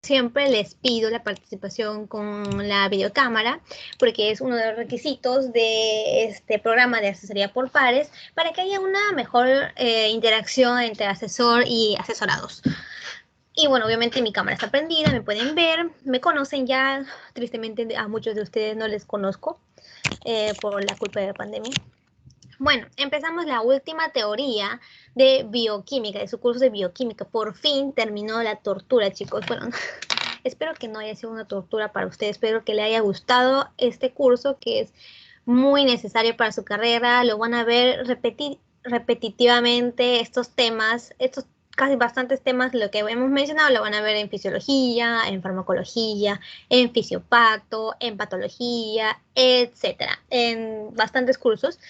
Siempre les pido la participación con la videocámara porque es uno de los requisitos de este programa de asesoría por pares para que haya una mejor interacción entre asesor y asesorados. Y bueno, obviamente mi cámara está prendida, me pueden ver, me conocen ya, tristemente a muchos de ustedes no les conozco por la culpa de la pandemia. Bueno, empezamos la última teoría de bioquímica, de su curso de bioquímica. Por fin terminó la tortura, chicos. Bueno, espero que no haya sido una tortura para ustedes, espero que le haya gustado este curso que es muy necesario para su carrera. Lo van a ver repetitivamente estos temas, estos casi bastantes temas, lo que hemos mencionado, lo van a ver en fisiología, en farmacología, en fisiopato, en patología, etcétera, en bastantes cursos.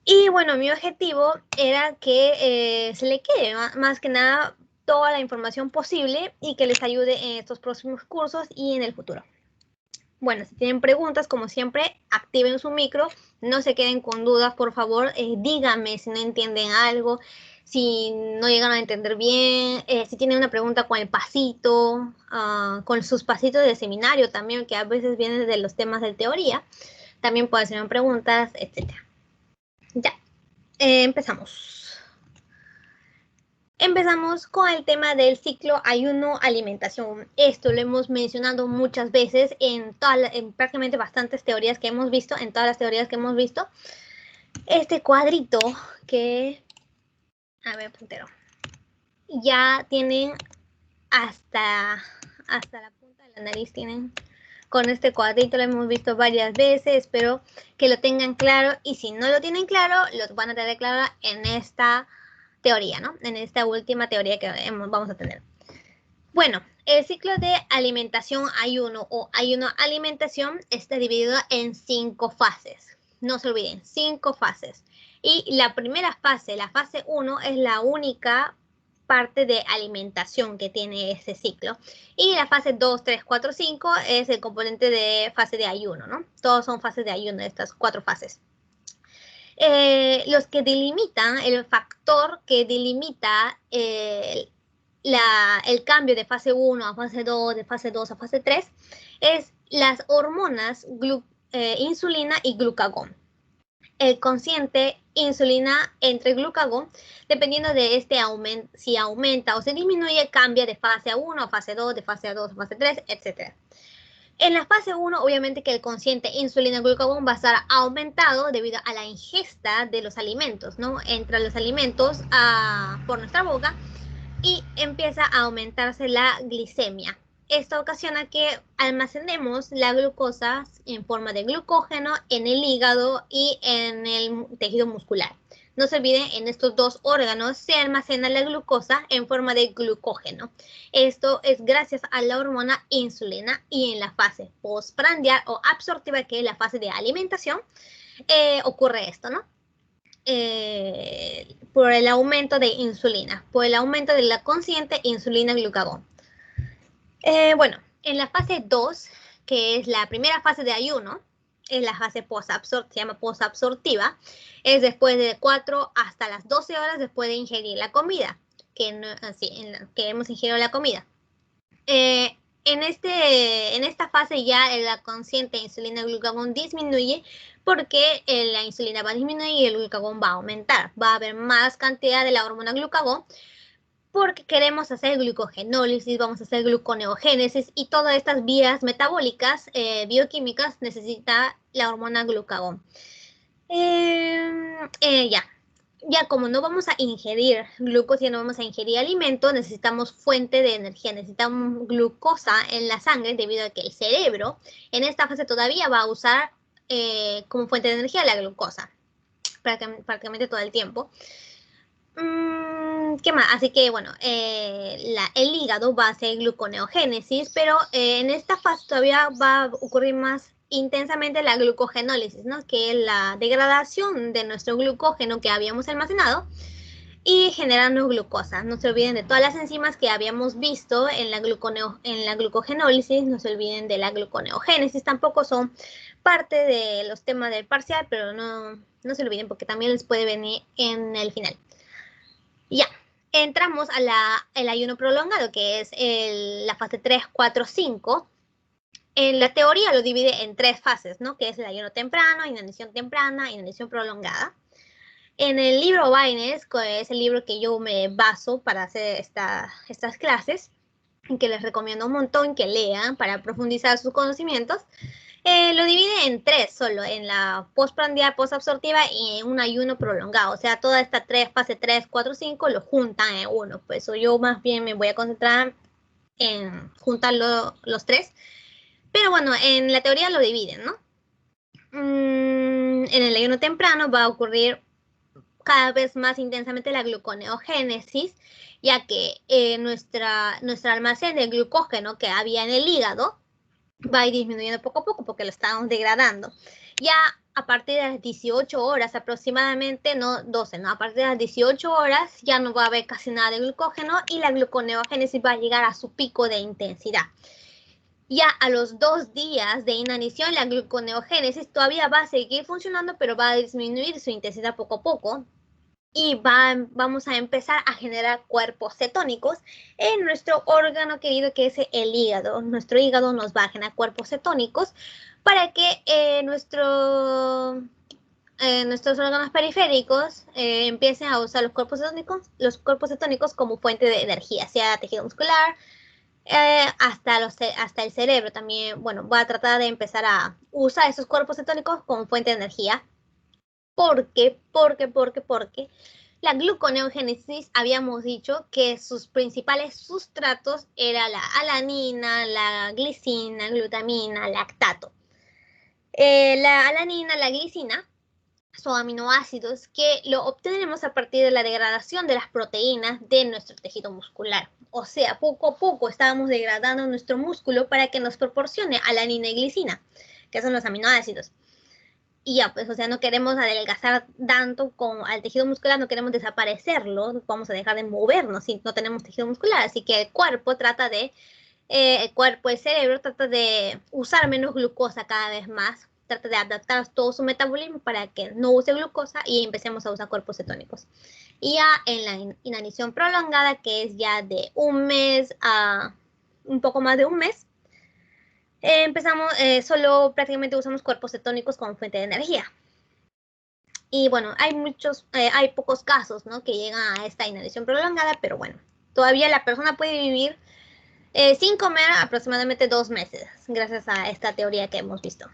Y bueno, mi objetivo era que se le quede más que nada toda la información posible y que les ayude en estos próximos cursos y en el futuro. Bueno, si tienen preguntas, como siempre, activen su micro, no se queden con dudas, por favor, díganme si no entienden algo, si no llegan a entender bien, si tienen una pregunta con el pasito, con sus pasitos de seminario también, que a veces vienen de los temas de teoría, también pueden hacer preguntas, etc. Ya, empezamos. Empezamos con el tema del ciclo ayuno-alimentación. Esto lo hemos mencionado muchas veces en prácticamente bastantes teorías que hemos visto, en todas las teorías que hemos visto. Este cuadrito que, a ver, puntero, ya tienen hasta la punta de la nariz, tienen con este cuadrito, lo hemos visto varias veces, espero que lo tengan claro y si no lo tienen claro, lo van a tener claro en esta teoría, ¿no? En esta última teoría que vamos a tener. Bueno, el ciclo de alimentación-ayuno o ayuno-alimentación está dividido en 5 fases. No se olviden, 5 fases. Y la primera fase, la fase 1, es la única parte de alimentación que tiene este ciclo. Y la fase 2, 3, 4, 5 es el componente de fase de ayuno, ¿no? Todos son fases de ayuno, estas 4 fases. Los que delimitan, el factor que delimita el cambio de fase 1 a fase 2, de fase 2 a fase 3, es las hormonas insulina y glucagón. El consciente insulina entre glucagón, dependiendo de este aumento, si aumenta o se disminuye, cambia de fase 1 a fase 2, de fase 2 a fase 3, etc. En la fase 1, obviamente que el consciente insulina-glucagón va a estar aumentado debido a la ingesta de los alimentos, ¿no? Entra los alimentos por nuestra boca y empieza a aumentarse la glicemia. Esto ocasiona que almacenemos la glucosa en forma de glucógeno en el hígado y en el tejido muscular. No se olviden, en estos dos órganos se almacena la glucosa en forma de glucógeno. Esto es gracias a la hormona insulina y en la fase postprandial o absortiva, que es la fase de alimentación, ocurre esto, ¿no? Por el aumento de insulina, por el aumento de la consciente insulina-glucagón. Bueno, en la fase 2, que es la primera fase de ayuno, es la fase se llama posabsortiva, es después de 4 hasta las 12 horas después de ingerir la comida, que hemos ingerido la comida. En esta fase ya la consciente insulina-glucagón disminuye porque la insulina va a disminuir y el glucagón va a aumentar. Va a haber más cantidad de la hormona glucagón porque queremos hacer glucogenólisis, vamos a hacer gluconeogénesis y todas estas vías metabólicas, bioquímicas, necesita la hormona glucagón. Ya como no vamos a ingerir glucosa, no vamos a ingerir alimento, necesitamos fuente de energía, necesitamos glucosa en la sangre debido a que el cerebro en esta fase todavía va a usar como fuente de energía la glucosa, prácticamente todo el tiempo. ¿Qué más? Así que bueno, el hígado va a hacer gluconeogénesis, pero en esta fase todavía va a ocurrir más intensamente la glucogenólisis, ¿no? Que es la degradación de nuestro glucógeno que habíamos almacenado y generando glucosa. No se olviden de todas las enzimas que habíamos visto en la glucogenólisis, no se olviden de la gluconeogénesis, tampoco son parte de los temas del parcial, pero no se olviden porque también les puede venir en el final. Ya, entramos el ayuno prolongado, que es la fase 3, 4, 5. En la teoría lo divide en 3 fases, ¿no? Que es el ayuno temprano, inanición temprana, inanición prolongada. En el libro Baines, que es el libro que yo me baso para hacer estas clases, que les recomiendo un montón que lean para profundizar sus conocimientos, lo divide en 3 solo, en la postprandial, postabsortiva y en un ayuno prolongado. O sea, toda esta fase 3, 4, 5 lo juntan en uno. Pues yo más bien me voy a concentrar en juntar los 3. Pero bueno, en la teoría lo dividen, ¿no? En el ayuno temprano va a ocurrir cada vez más intensamente la gluconeogénesis, ya que nuestro almacén de glucógeno que había en el hígado va a ir disminuyendo poco a poco porque lo estamos degradando. Ya a partir de las 18 horas aproximadamente, no 12, no, a partir de las 18 horas ya no va a haber casi nada de glucógeno y la gluconeogénesis va a llegar a su pico de intensidad. Ya a los 2 días de inanición, la gluconeogénesis todavía va a seguir funcionando, pero va a disminuir su intensidad poco a poco. Y vamos a empezar a generar cuerpos cetónicos en nuestro órgano querido que es el hígado. Nuestro hígado nos va a generar cuerpos cetónicos para que nuestros órganos periféricos empiecen a usar los cuerpos cetónicos como fuente de energía, sea tejido muscular, hasta el cerebro también. Bueno, voy a tratar de empezar a usar esos cuerpos cetónicos como fuente de energía. Porque la gluconeogénesis habíamos dicho que sus principales sustratos era la alanina, la glicina, glutamina, lactato. La alanina, la glicina son aminoácidos que lo obtenemos a partir de la degradación de las proteínas de nuestro tejido muscular. O sea, poco a poco estábamos degradando nuestro músculo para que nos proporcione alanina y glicina, que son los aminoácidos. Y ya, pues, o sea, no queremos adelgazar tanto al tejido muscular, no queremos desaparecerlo, vamos a dejar de movernos si no tenemos tejido muscular. Así que el cuerpo el cerebro trata de usar menos glucosa cada vez más, trata de adaptar todo su metabolismo para que no use glucosa y empecemos a usar cuerpos cetónicos. Y ya en la inanición prolongada, que es ya de un mes a un poco más de un mes, solo prácticamente usamos cuerpos cetónicos como fuente de energía. Y bueno, hay pocos casos, ¿no?, que llegan a esta inanición prolongada, pero bueno, todavía la persona puede vivir sin comer aproximadamente 2 meses, gracias a esta teoría que hemos visto.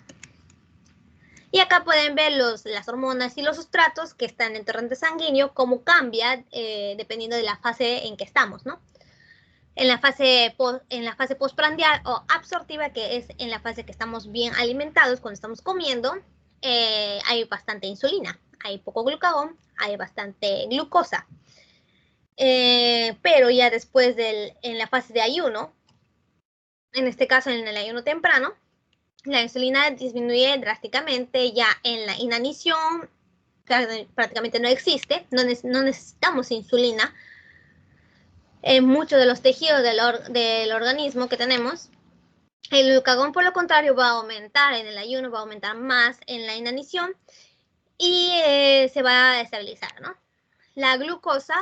Y acá pueden ver las hormonas y los sustratos que están en el torrente sanguíneo, cómo cambia dependiendo de la fase en que estamos, ¿no? En la fase postprandial o absortiva, que es en la fase que estamos bien alimentados, cuando estamos comiendo, hay bastante insulina, hay poco glucagón, hay bastante glucosa. Pero ya después en la fase de ayuno, en este caso en el ayuno temprano, la insulina disminuye drásticamente. Ya en la inanición prácticamente no existe, no necesitamos insulina. En muchos de los tejidos del organismo que tenemos, el glucagón, por lo contrario, va a aumentar en el ayuno, va a aumentar más en la inanición y se va a estabilizar, ¿no? La glucosa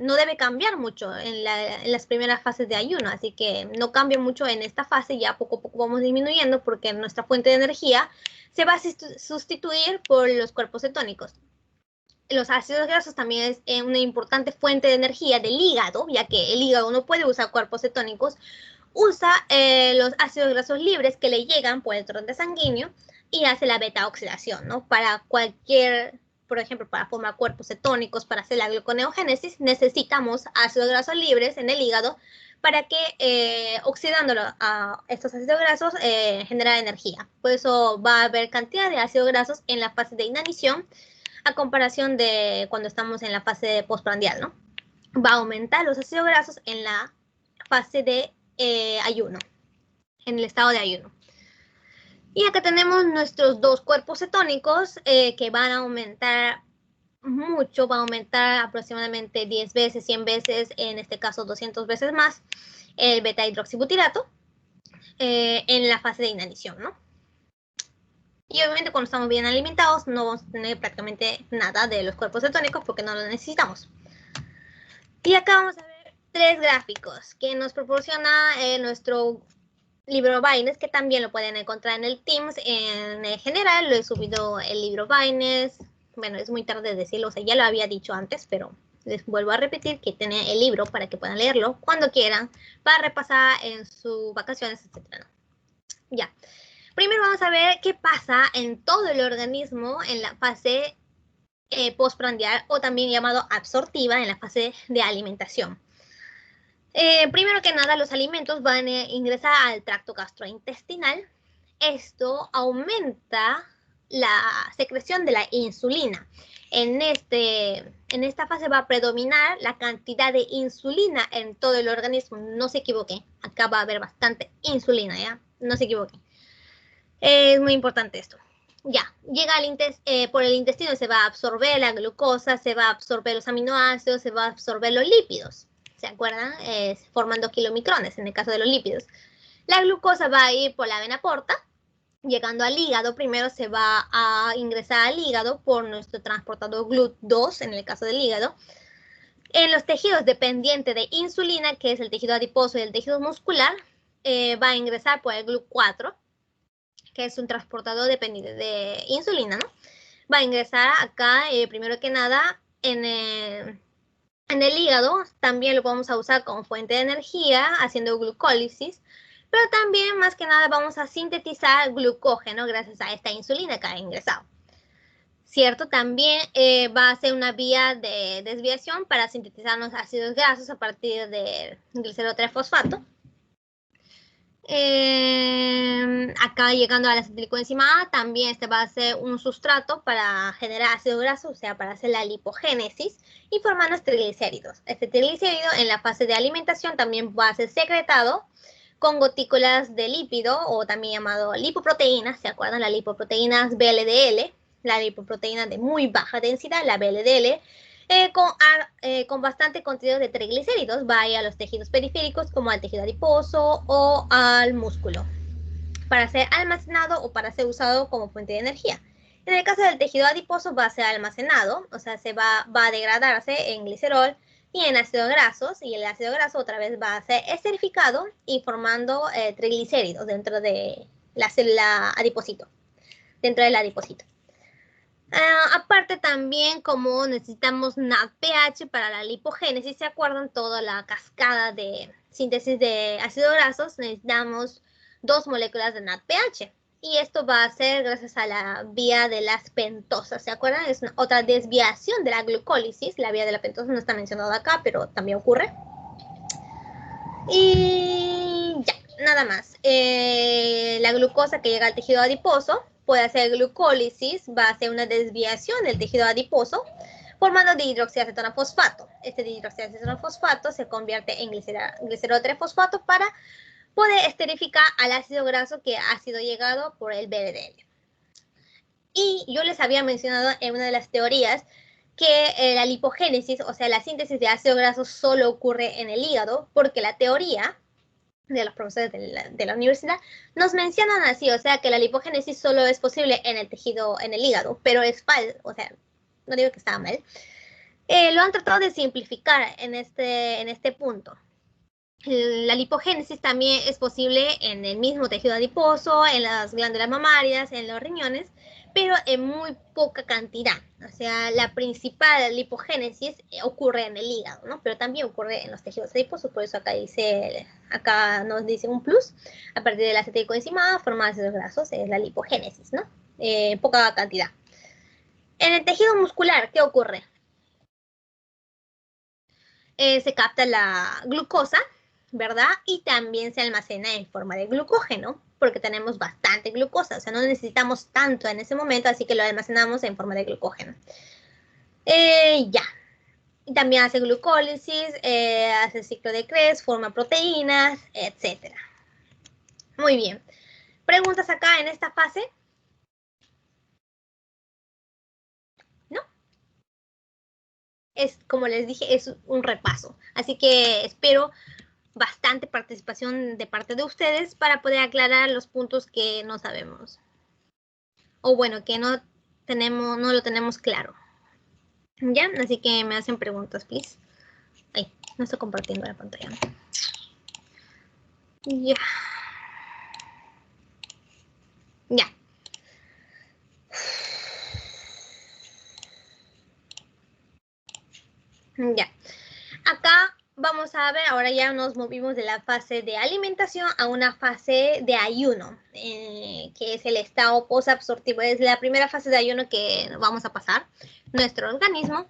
no debe cambiar mucho en las primeras fases de ayuno, así que no cambia mucho en esta fase, ya poco a poco vamos disminuyendo porque nuestra fuente de energía se va a sustituir por los cuerpos cetónicos. Los ácidos grasos también es una importante fuente de energía del hígado, ya que el hígado no puede usar cuerpos cetónicos, usa los ácidos grasos libres que le llegan por el torrente sanguíneo y hace la beta oxidación, ¿no? Por ejemplo, para formar cuerpos cetónicos, para hacer la gluconeogénesis, necesitamos ácidos grasos libres en el hígado para que oxidándolo a estos ácidos grasos genera energía. Por eso va a haber cantidad de ácidos grasos en la fase de inanición a comparación de cuando estamos en la fase postprandial, ¿no? Va a aumentar los ácidos grasos en la fase de ayuno, en el estado de ayuno. Y acá tenemos nuestros 2 cuerpos cetónicos que van a aumentar mucho, va a aumentar aproximadamente 10 veces, 100 veces, en este caso 200 veces más, el beta-hidroxibutirato en la fase de inanición, ¿no? Y obviamente cuando estamos bien alimentados no vamos a tener prácticamente nada de los cuerpos cetónicos porque no los necesitamos. Y acá vamos a ver 3 gráficos que nos proporciona nuestro libro Vines, que también lo pueden encontrar en el Teams. En general, lo he subido el libro Vines. Bueno, es muy tarde decirlo, o sea, ya lo había dicho antes, pero les vuelvo a repetir que tiene el libro para que puedan leerlo cuando quieran, para repasar en sus vacaciones, etc. Ya. Primero vamos a ver qué pasa en todo el organismo en la fase postprandial, o también llamado absortiva, en la fase de alimentación. Primero que nada, los alimentos van a ingresar al tracto gastrointestinal. Esto aumenta la secreción de la insulina. En esta fase va a predominar la cantidad de insulina en todo el organismo. No se equivoquen, acá va a haber bastante insulina, ¿ya? No se equivoquen. Es muy importante esto. Ya, llega por el intestino, se va a absorber la glucosa, se va a absorber los aminoácidos, se va a absorber los lípidos. ¿Se acuerdan? Formando kilomicrones en el caso de los lípidos. La glucosa va a ir por la vena porta, llegando al hígado. Primero se va a ingresar al hígado por nuestro transportador GLUT2, en el caso del hígado. En los tejidos dependientes de insulina, que es el tejido adiposo y el tejido muscular, va a ingresar por el GLUT4, que es un transportador dependiente de insulina, ¿no? Va a ingresar acá, primero que nada, en el hígado. También lo vamos a usar como fuente de energía, haciendo glucólisis, pero también, más que nada, vamos a sintetizar glucógeno gracias a esta insulina que ha ingresado. ¿Cierto? También va a ser una vía de desviación para sintetizar los ácidos grasos a partir del glicerol 3-fosfato. Acá llegando a la acetilcoenzima A, también este va a ser un sustrato para generar ácido graso, o sea, para hacer la lipogénesis y formar los triglicéridos. Este triglicérido en la fase de alimentación también va a ser secretado con gotículas de lípido, o también llamado lipoproteínas. ¿Se acuerdan? Las lipoproteínas VLDL, la lipoproteína de muy baja densidad, la VLDL, con bastante contenido de triglicéridos, va a ir a los tejidos periféricos como al tejido adiposo o al músculo, para ser almacenado o para ser usado como fuente de energía. En el caso del tejido adiposo va a ser almacenado, o sea, va a degradarse en glicerol y en ácidos grasos, y el ácido graso otra vez va a ser esterificado y formando triglicéridos dentro de la célula adipocito, dentro del adipocito. Aparte también, como necesitamos NADPH para la lipogénesis, ¿se acuerdan? Toda la cascada de síntesis de ácidos grasos, necesitamos 2 moléculas de NADPH. Y esto va a ser gracias a la vía de las pentosas, ¿se acuerdan? Es otra desviación de la glucólisis. La vía de la pentosa no está mencionada acá, pero también ocurre. Y ya, nada más. La glucosa que llega al tejido adiposo puede hacer glucólisis, va a hacer una desviación del tejido adiposo, formando dihidroxiacetona-fosfato. Este dihidroxiacetona-fosfato se convierte en glicerol 3-fosfato para poder esterificar al ácido graso que ha sido llegado por el VLDL. Y yo les había mencionado en una de las teorías que la lipogénesis, o sea, la síntesis de ácido graso, solo ocurre en el hígado, porque la teoría de los profesores de la universidad nos mencionan así, o sea, que la lipogénesis solo es posible en el tejido, en el hígado, pero es falso, o sea, no digo que está mal. Lo han tratado de simplificar en este punto. La lipogénesis también es posible en el mismo tejido adiposo, en las glándulas mamarias, en los riñones, pero en muy poca cantidad. O sea, la principal lipogénesis ocurre en el hígado, ¿no? Pero también ocurre en los tejidos adiposos, por eso acá nos dice un plus. A partir de la acetilcoenzima A forma ácidos grasos, es la lipogénesis, ¿no? Poca cantidad. En el tejido muscular, ¿qué ocurre? Se capta la glucosa, ¿verdad? Y también se almacena en forma de glucógeno, porque tenemos bastante glucosa, o sea, no necesitamos tanto en ese momento, así que lo almacenamos en forma de glucógeno. Ya. Y también hace glucólisis, hace ciclo de Krebs, forma proteínas, etc. Muy bien. ¿Preguntas acá en esta fase? ¿No? Como les dije, es un repaso. Así que espero bastante participación de parte de ustedes para poder aclarar los puntos que no sabemos. O bueno, que no lo tenemos claro. ¿Ya? Así que me hacen preguntas, please. Ay. No estoy compartiendo la pantalla. Ya. Ya. Ya. Acá vamos a ver, ahora ya nos movimos de la fase de alimentación a una fase de ayuno, que es el estado posabsortivo. Es la primera fase de ayuno que vamos a pasar nuestro organismo.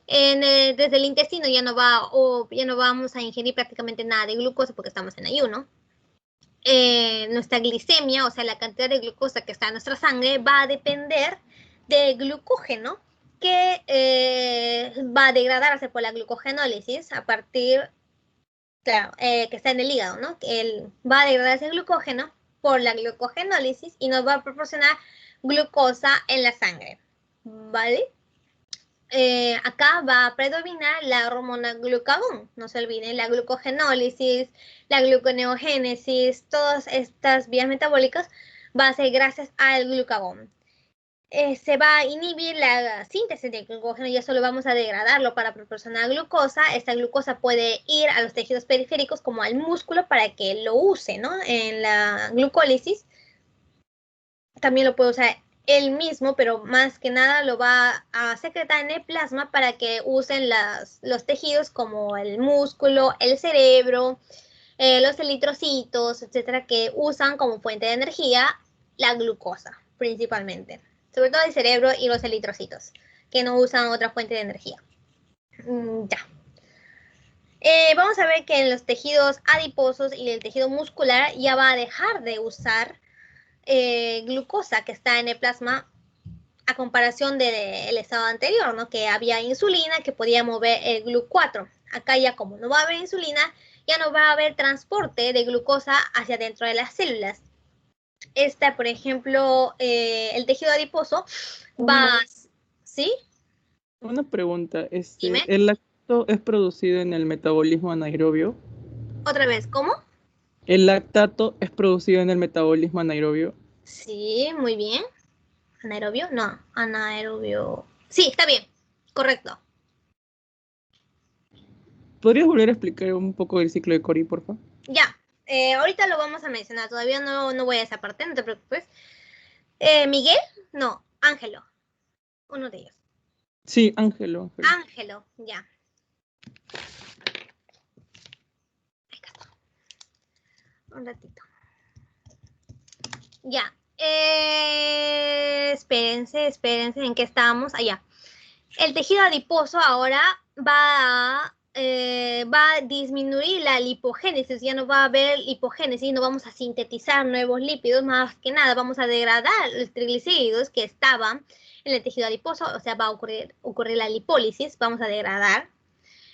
Desde el intestino ya no vamos a ingerir prácticamente nada de glucosa porque estamos en ayuno. Nuestra glicemia, o sea, la cantidad de glucosa que está en nuestra sangre, va a depender del glucógeno que va a degradarse por la glucogenólisis a partir, claro, que está en el hígado, ¿no? Va a degradarse el glucógeno por la glucogenólisis y nos va a proporcionar glucosa en la sangre, ¿vale? Acá va a predominar la hormona glucagón. No se olviden, la glucogenólisis, la gluconeogénesis, todas estas vías metabólicas va a ser gracias al glucagón. Se va a inhibir la síntesis de glucógeno, ya solo vamos a degradarlo para proporcionar glucosa. Esta glucosa puede ir a los tejidos periféricos como al músculo para que lo use, ¿no? En la glucólisis. También lo puede usar él mismo, pero más que nada lo va a secretar en el plasma para que usen los tejidos como el músculo, el cerebro, los eritrocitos, etcétera, que usan como fuente de energía la glucosa, principalmente. Sobre todo el cerebro y los eritrocitos, que no usan otra fuente de energía. Ya. Vamos a ver que en los tejidos adiposos y el tejido muscular ya va a dejar de usar glucosa que está en el plasma a comparación del estado anterior, ¿no? Que había insulina que podía mover el GLUC4. Acá ya como no va a haber insulina, ya no va a haber transporte de glucosa hacia dentro de las células. Por ejemplo, el tejido adiposo va... ¿Sí? Una pregunta, Dime. ¿el lactato es producido en el metabolismo anaerobio? Otra vez, ¿cómo? ¿El lactato es producido en el metabolismo anaerobio? Sí, muy bien. ¿Anaerobio? No, anaerobio. Sí, está bien. Correcto. ¿Podrías volver a explicar un poco del ciclo de Cori, por favor? Ya. Ahorita lo vamos a mencionar. Todavía no voy a esa parte, no te preocupes. ¿Miguel? No, Ángelo. Uno de ellos. Sí, Ángelo. Ángelo, ya. Acá está. Un ratito. Ya. Espérense, ¿en qué estábamos? Allá. El tejido adiposo ahora va a disminuir la lipogénesis, ya no va a haber lipogénesis, no vamos a sintetizar nuevos lípidos, más que nada vamos a degradar los triglicéridos que estaban en el tejido adiposo, o sea, va a ocurrir la lipólisis, vamos a degradar.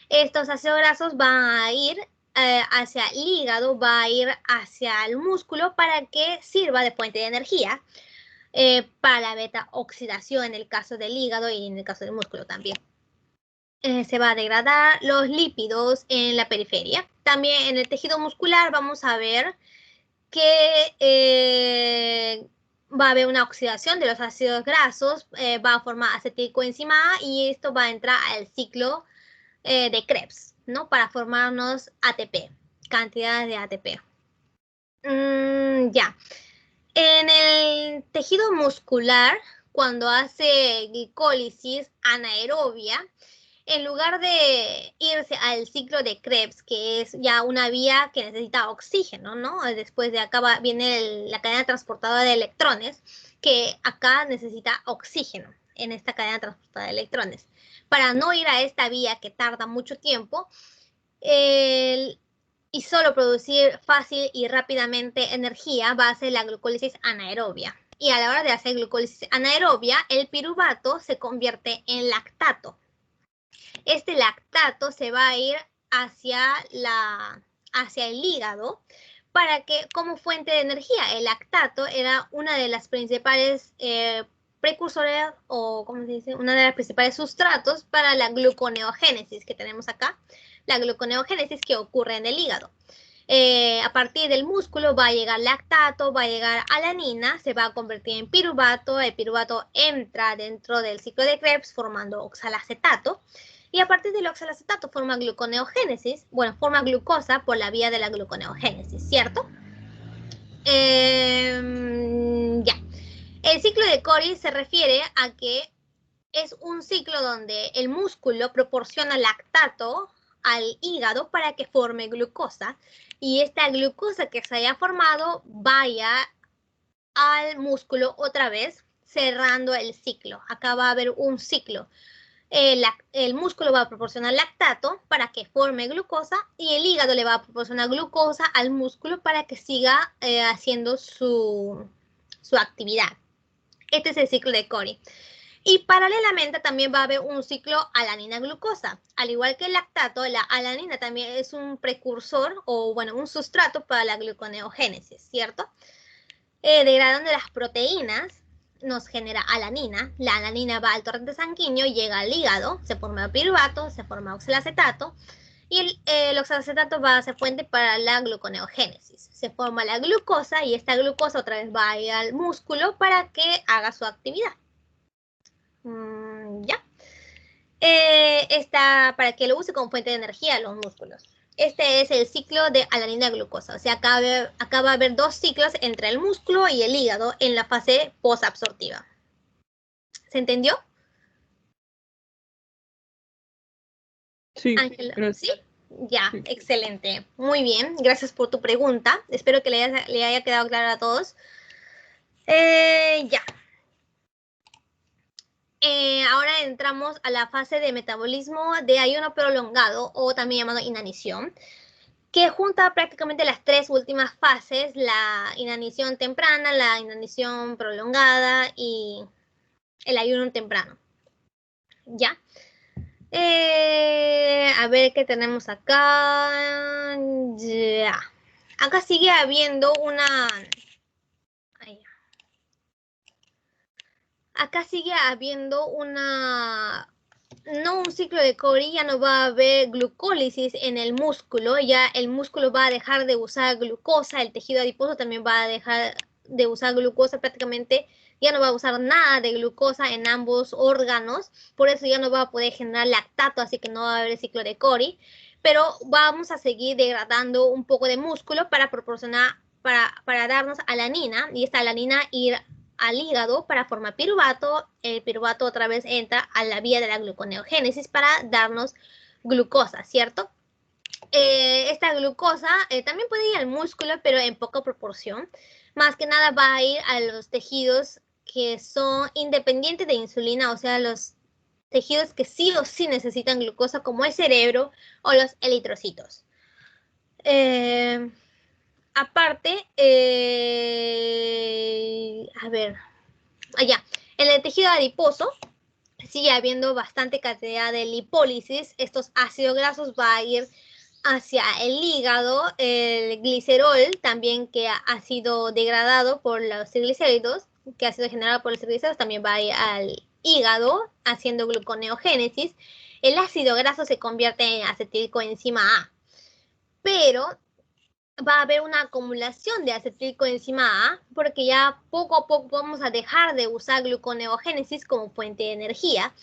Estos ácidos grasos van a ir hacia el hígado, va a ir hacia el músculo para que sirva de fuente de energía. Para la beta oxidación en el caso del hígado y en el caso del músculo también. Se va a degradar los lípidos en la periferia. También en el tejido muscular vamos a ver que va a haber una oxidación de los ácidos grasos, va a formar acetilcoenzima A y esto va a entrar al ciclo de Krebs, ¿no? Para formarnos ATP, cantidades de ATP. Ya. En el tejido muscular, cuando hace glicólisis anaerobia, en lugar de irse al ciclo de Krebs, que es ya una vía que necesita oxígeno, ¿no? Después de acá viene la cadena transportadora de electrones, que acá necesita oxígeno en esta cadena transportadora de electrones. Para no ir a esta vía que tarda mucho tiempo, y solo producir fácil y rápidamente energía va a ser la glucólisis anaerobia. Y a la hora de hacer glucólisis anaerobia, el piruvato se convierte en lactato. Este lactato se va a ir hacia el hígado para que, como fuente de energía, el lactato era una de las principales precursores, o ¿cómo se dice? Una de las principales sustratos para la gluconeogénesis que tenemos acá. La gluconeogénesis que ocurre en el hígado. A partir del músculo va a llegar lactato, va a llegar alanina, se va a convertir en piruvato, el piruvato entra dentro del ciclo de Krebs formando oxalacetato y a partir del oxalacetato forma gluconeogénesis, bueno, forma glucosa por la vía de la gluconeogénesis, ¿cierto? Ya. El ciclo de Cori se refiere a que es un ciclo donde el músculo proporciona lactato al hígado para que forme glucosa y esta glucosa que se haya formado vaya al músculo otra vez, cerrando el ciclo. Acá va a haber un ciclo. El músculo va a proporcionar lactato para que forme glucosa y el hígado le va a proporcionar glucosa al músculo para que siga haciendo su actividad. Este es el ciclo de Cori. Y paralelamente también va a haber un ciclo alanina-glucosa. Al igual que el lactato, la alanina también es un precursor o, bueno, un sustrato para la gluconeogénesis, ¿cierto? Degradando las proteínas nos genera alanina. La alanina va al torrente sanguíneo, llega al hígado, se forma piruvato, se forma oxalacetato y el oxalacetato va a ser fuente para la gluconeogénesis. Se forma la glucosa y esta glucosa otra vez va a ir al músculo para que haga su actividad. Ya. Está para que lo use como fuente de energía los músculos. Este es el ciclo de alanina-glucosa. O sea, acá va a haber dos ciclos entre el músculo y el hígado en la fase posabsortiva. ¿Se entendió? Sí, Ángela, ¿sí? gracias. Ya, Sí. excelente. Muy bien, gracias por tu pregunta. Espero que le haya quedado claro a todos. Ya. Ahora entramos a la fase de metabolismo de ayuno prolongado o también llamado inanición, que junta prácticamente las tres últimas fases, la inanición temprana, la inanición prolongada y el ayuno temprano. ¿Ya? A ver qué tenemos acá. Ya. Acá sigue habiendo una... Acá sigue habiendo una... No un ciclo de Cori, ya no va a haber glucólisis en el músculo, ya el músculo va a dejar de usar glucosa, el tejido adiposo también va a dejar de usar glucosa prácticamente, ya no va a usar nada de glucosa en ambos órganos, por eso ya no va a poder generar lactato, así que no va a haber ciclo de Cori, pero vamos a seguir degradando un poco de músculo para proporcionar, para darnos alanina, y esta alanina ir al hígado para formar piruvato. El piruvato otra vez entra a la vía de la gluconeogénesis para darnos glucosa, ¿cierto? Esta glucosa también puede ir al músculo, pero en poca proporción. Más que nada va a ir a los tejidos que son independientes de insulina, o sea, los tejidos que sí o sí necesitan glucosa, como el cerebro o los eritrocitos. Aparte, a ver, allá, en el tejido adiposo sigue habiendo bastante cantidad de lipólisis. Estos ácidos grasos va a ir hacia el hígado, el glicerol también que ha sido degradado por los triglicéridos, que ha sido generado por los triglicéridos, también va a ir al hígado haciendo gluconeogénesis. El ácido graso se convierte en acetilcoenzima A, pero va a haber una acumulación de acetilcoenzima A porque ya poco a poco vamos a dejar de usar gluconeogénesis como fuente de energía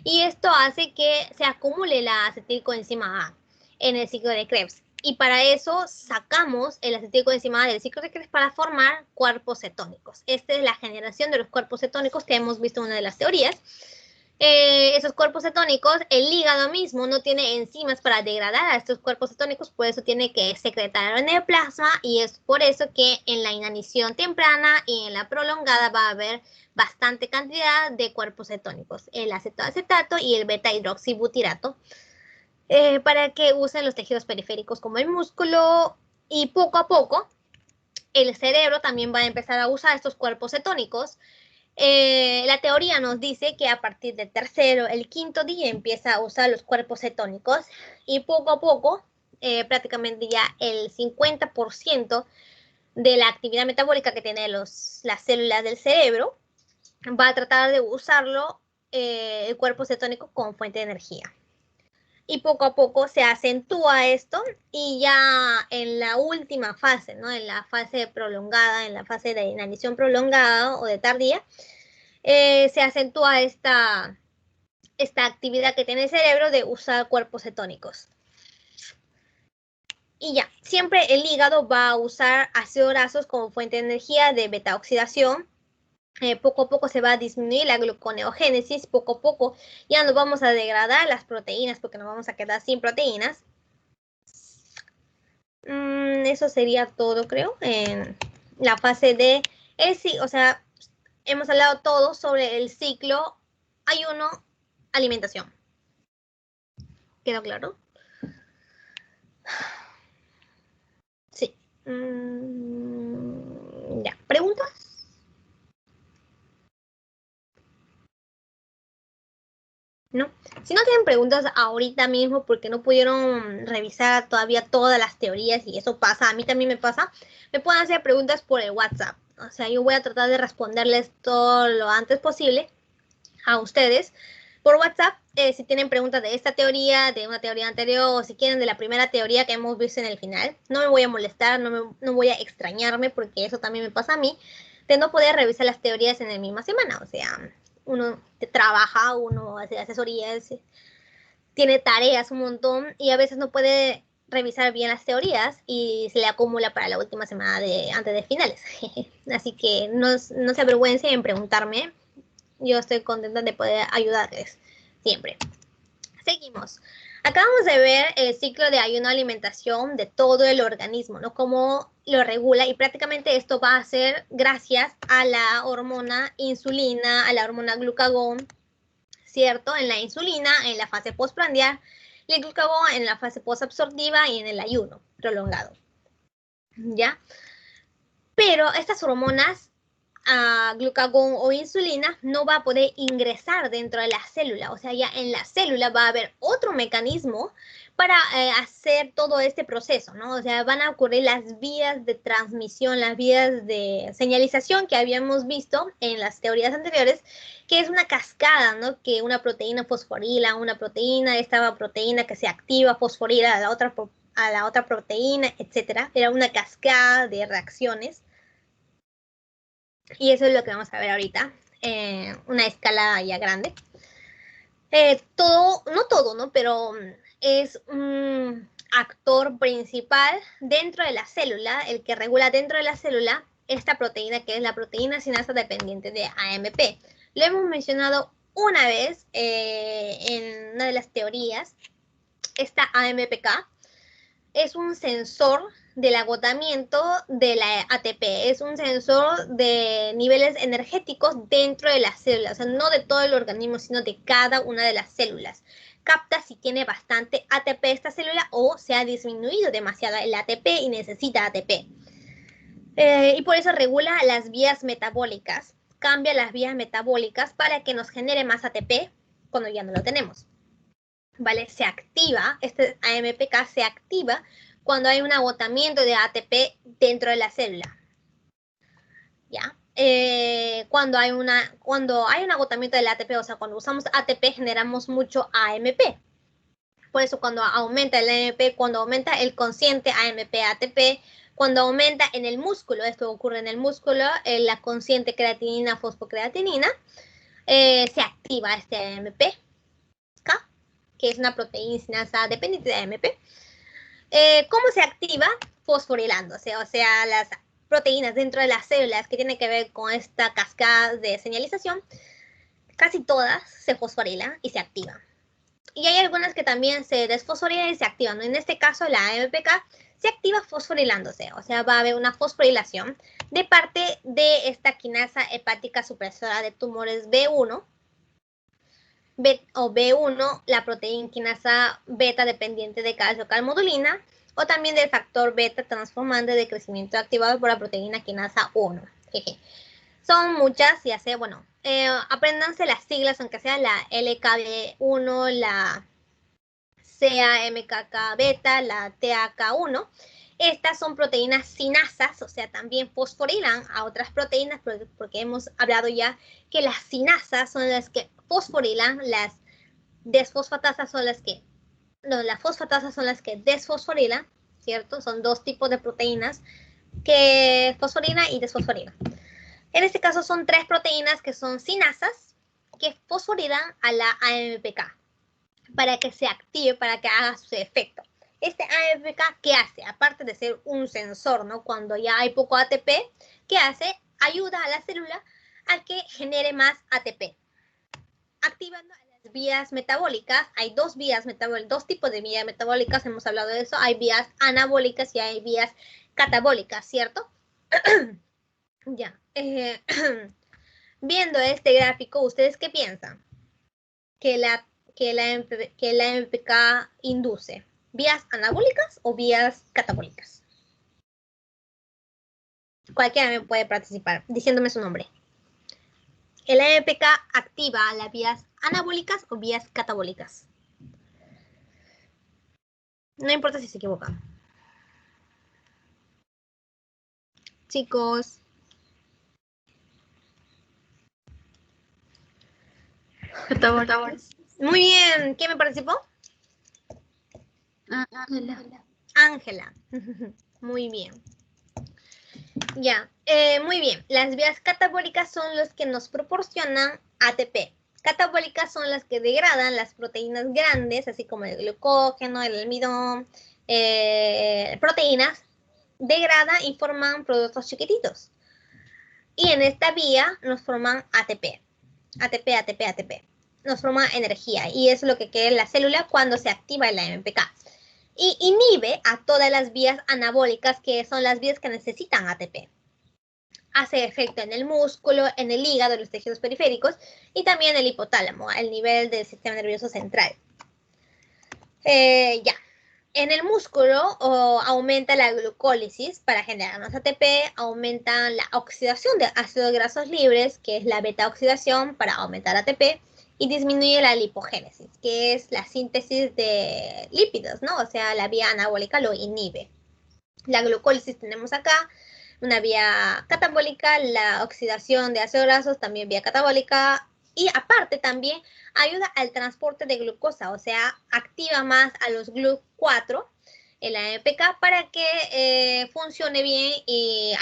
y esto hace que se acumule la acetilcoenzima A en el ciclo de Krebs. Y para eso sacamos el acetilcoenzima A del ciclo de Krebs para formar cuerpos cetónicos. Esta es la generación de los cuerpos cetónicos que hemos visto en una de las teorías. Esos cuerpos cetónicos, el hígado mismo no tiene enzimas para degradar a estos cuerpos cetónicos, por eso tiene que secretar en el plasma y es por eso que en la inanición temprana y en la prolongada va a haber bastante cantidad de cuerpos cetónicos, el acetoacetato y el beta-hidroxibutirato, para que usen los tejidos periféricos como el músculo y poco a poco el cerebro también va a empezar a usar estos cuerpos cetónicos. La teoría nos dice que a partir del tercero, el quinto día empieza a usar los cuerpos cetónicos y poco a poco, prácticamente ya el 50% de la actividad metabólica que tienen las células del cerebro va a tratar de usarlo el cuerpo cetónico como fuente de energía. Y poco a poco se acentúa esto y ya en la última fase, ¿no? En la fase prolongada, en la fase de inanición prolongada o de tardía, se acentúa esta esta actividad que tiene el cerebro de usar cuerpos cetónicos. Y ya, siempre el hígado va a usar ácidos grasos como fuente de energía de beta oxidación. Poco a poco se va a disminuir la gluconeogénesis, poco a poco ya nos vamos a degradar las proteínas porque nos vamos a quedar sin proteínas. Eso sería todo, creo, en la fase de, o sea, hemos hablado todo sobre el ciclo ayuno, alimentación. ¿Quedó claro? Sí. Ya, ¿preguntas? ¿No? Si no tienen preguntas ahorita mismo porque no pudieron revisar todavía todas las teorías y eso pasa, a mí también me pasa, me pueden hacer preguntas por el WhatsApp. O sea, yo voy a tratar de responderles todo lo antes posible a ustedes por WhatsApp. Si tienen preguntas de esta teoría, de una teoría anterior o si quieren de la primera teoría que hemos visto en el final, no me voy a molestar, no voy a extrañarme porque eso también me pasa a mí, de no poder revisar las teorías en la misma semana. O sea, uno trabaja, uno hace asesorías, tiene tareas un montón y a veces no puede revisar bien las teorías y se le acumula para la última semana antes de finales. Así que no se avergüencen en preguntarme. Yo estoy contenta de poder ayudarles siempre. Seguimos. Acabamos de ver el ciclo de ayuno-alimentación de todo el organismo, ¿no? Cómo lo regula y prácticamente esto va a ser gracias a la hormona insulina, a la hormona glucagón, ¿cierto? En la insulina, en la fase postprandial, y el glucagón en la fase postabsortiva y en el ayuno prolongado, ¿ya? Pero estas hormonas, glucagón o insulina, no va a poder ingresar dentro de la célula. O sea, ya en la célula va a haber otro mecanismo para hacer todo este proceso, ¿no? O sea, van a ocurrir las vías de transmisión, las vías de señalización que habíamos visto en las teorías anteriores, que es una cascada, ¿no? Que una proteína fosforila una proteína, esta proteína que se activa fosforila a la otra proteína, etcétera. Era una cascada de reacciones. Y eso es lo que vamos a ver ahorita, una escala ya grande. No todo, ¿no? Pero es un actor principal dentro de la célula, el que regula dentro de la célula esta proteína que es la proteína sinasa dependiente de AMP. Lo hemos mencionado una vez en una de las teorías. Esta AMPK es un sensor del agotamiento de la ATP, es un sensor de niveles energéticos dentro de las células, o sea, no de todo el organismo, sino de cada una de las células. Capta si tiene bastante ATP esta célula o se ha disminuido demasiado el ATP y necesita ATP. Y por eso regula las vías metabólicas, cambia las vías metabólicas para que nos genere más ATP cuando ya no lo tenemos. ¿Vale? Se activa, este AMPK se activa cuando hay un agotamiento de ATP dentro de la célula. ¿Ya? Cuando hay un agotamiento del ATP, o sea, cuando usamos ATP generamos mucho AMP. Por eso cuando aumenta el AMP, cuando aumenta el consciente AMP-ATP, cuando aumenta en el músculo, esto ocurre en el músculo, la consciente creatinina, fosfocreatinina, se activa este AMP, que es una proteína sinasa dependiente de AMP. ¿Cómo se activa? Fosforilándose, o sea, las proteínas dentro de las células que tienen que ver con esta cascada de señalización, casi todas se fosforilan y se activan. Y hay algunas que también se desfosforilan y se activan, ¿no? En este caso, la AMPK se activa fosforilándose, o sea, va a haber una fosforilación de parte de esta quinasa hepática supresora de tumores B1, B1, la proteína quinasa beta dependiente de calcio calmodulina, o también del factor beta transformante de crecimiento activado por la proteína quinasa 1. Jeje. Son muchas, ya sé, bueno, apréndanse las siglas, aunque sea la LKB1, la CAMKK beta, la TAK1. Estas son proteínas sinasas, o sea, también fosforilan a otras proteínas, porque hemos hablado ya que las sinasas son las que fosforilan, las desfosfatasas son las que, no, las fosfatasas son las que desfosforilan, ¿cierto? Son dos tipos de proteínas que fosforilan y desfosforilan. En este caso son tres proteínas que son sinasas, que fosforilan a la AMPK para que se active, para que haga su efecto. Este AMPK, ¿qué hace? Aparte de ser un sensor, ¿no? Cuando ya hay poco ATP, ¿qué hace? Ayuda a la célula a que genere más ATP. Activando las vías metabólicas, hay dos vías metabólicas, dos tipos de vías metabólicas, hemos hablado de eso, hay vías anabólicas y hay vías catabólicas, ¿cierto? Ya. Viendo este gráfico, ¿ustedes qué piensan? Que la MPK induce, ¿vías anabólicas o vías catabólicas? Cualquiera me puede participar diciéndome su nombre. ¿El MPK activa las vías anabólicas o vías catabólicas? No importa si se equivocan. Chicos. Catabólicas. Muy bien. ¿Quién me participó? Ángela. Muy bien. Ya, muy bien. Las vías catabólicas son las que nos proporcionan ATP. Catabólicas son las que degradan las proteínas grandes, así como el glucógeno, el almidón, proteínas, degradan y forman productos chiquititos. Y en esta vía nos forman ATP. ATP. Nos forma energía y es lo que queda en la célula cuando se activa el AMPK. Y inhibe a todas las vías anabólicas, que son las vías que necesitan ATP. Hace efecto en el músculo, en el hígado, en los tejidos periféricos y también en el hipotálamo, al nivel del sistema nervioso central. Ya. En el músculo aumenta la glucólisis para generar más ATP, aumenta la oxidación de ácidos grasos libres, que es la beta-oxidación para aumentar ATP, y disminuye la lipogénesis, que es la síntesis de lípidos, ¿no? O sea, la vía anabólica lo inhibe. La glucólisis tenemos acá, una vía catabólica, la oxidación de ácidos grasos también vía catabólica, y aparte también ayuda al transporte de glucosa, o sea, activa más a los GLUT4, el AMPK, para que funcione bien y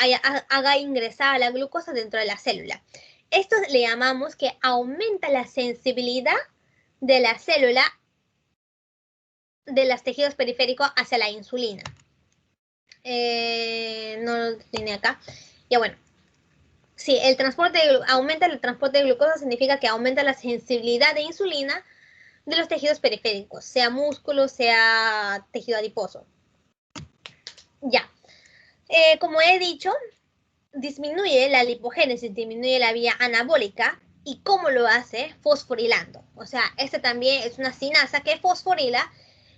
haga ingresar la glucosa dentro de la célula. Esto le llamamos que aumenta la sensibilidad de la célula, de los tejidos periféricos hacia la insulina. No lo tiene acá. Ya bueno. Sí, aumenta el transporte de glucosa significa que aumenta la sensibilidad de insulina de los tejidos periféricos, sea músculo, sea tejido adiposo. Ya. Como he dicho, disminuye la lipogénesis, disminuye la vía anabólica. ¿Y cómo lo hace? Fosforilando. O sea, este también es una sinasa que fosforila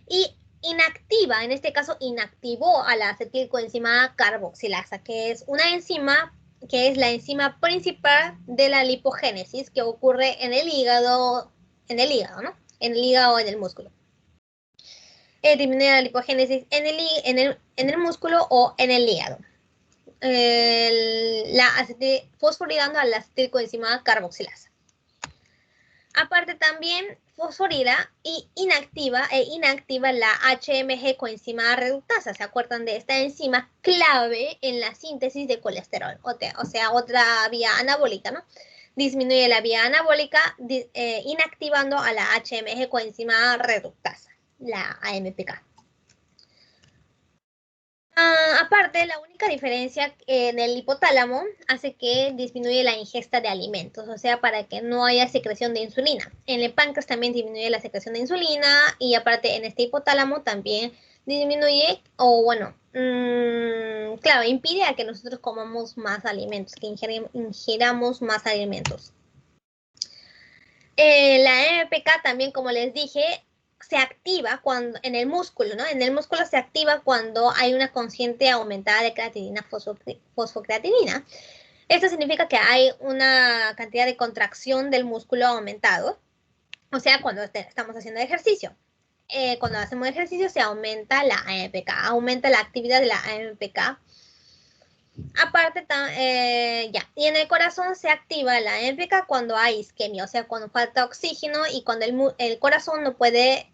y inactiva, en este caso inactivó a la acetilcoenzima carboxilasa, que es una enzima que es la enzima principal de la lipogénesis que ocurre en el hígado, ¿no? En el hígado o en el músculo. Disminuye la lipogénesis en el músculo o en el hígado. Fosforilando a la acetilcoenzima carboxilasa. Aparte también fosforila y inactiva la HMG coenzima reductasa. ¿Se acuerdan de esta enzima clave en la síntesis de colesterol? O sea, otra vía anabólica, ¿no? Disminuye la vía anabólica inactivando a la HMG coenzima reductasa, la AMPK. Aparte, la única diferencia en el hipotálamo hace que disminuye la ingesta de alimentos, o sea, para que no haya secreción de insulina. En el páncreas también disminuye la secreción de insulina y aparte en este hipotálamo también disminuye, o bueno, claro, impide a que nosotros comamos más alimentos, que ingiramos más alimentos. La MPK también, como les dije, se activa cuando en el músculo, ¿no? En el músculo se activa cuando hay una consciente aumentada de creatinina, fosfocreatinina. Esto significa que hay una cantidad de contracción del músculo aumentado, o sea, cuando estamos haciendo ejercicio. Cuando hacemos ejercicio se aumenta la AMPK, aumenta la actividad de la AMPK. Aparte, ya, y en el corazón se activa la AMPK cuando hay isquemia, o sea, cuando falta oxígeno y cuando el corazón no puede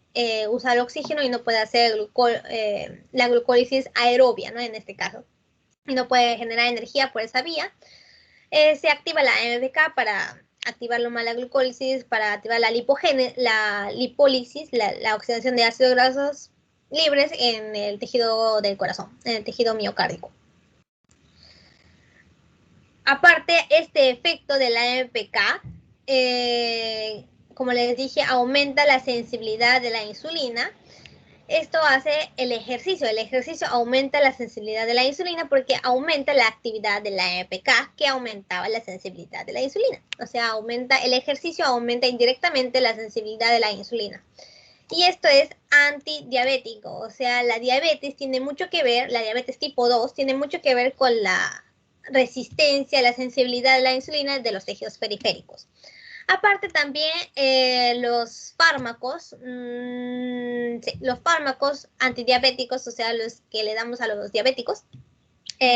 usar oxígeno y no puede hacer la glucólisis aerobia, ¿no? En este caso, y no puede generar energía por esa vía, se activa la AMPK para activar la mala glucólisis, para activar la lipólisis, la oxidación de ácidos grasos libres en el tejido del corazón, en el tejido miocárdico. Aparte, este efecto de la AMPK, como les dije, aumenta la sensibilidad de la insulina. Esto hace el ejercicio aumenta la sensibilidad de la insulina porque aumenta la actividad de la AMPK que aumentaba la sensibilidad de la insulina. O sea, el ejercicio aumenta indirectamente la sensibilidad de la insulina. Y esto es antidiabético, o sea, la diabetes tiene mucho que ver, la diabetes tipo 2 tiene mucho que ver con la resistencia, la sensibilidad de la insulina de los tejidos periféricos. Aparte también los fármacos antidiabéticos, o sea, los que le damos a los diabéticos,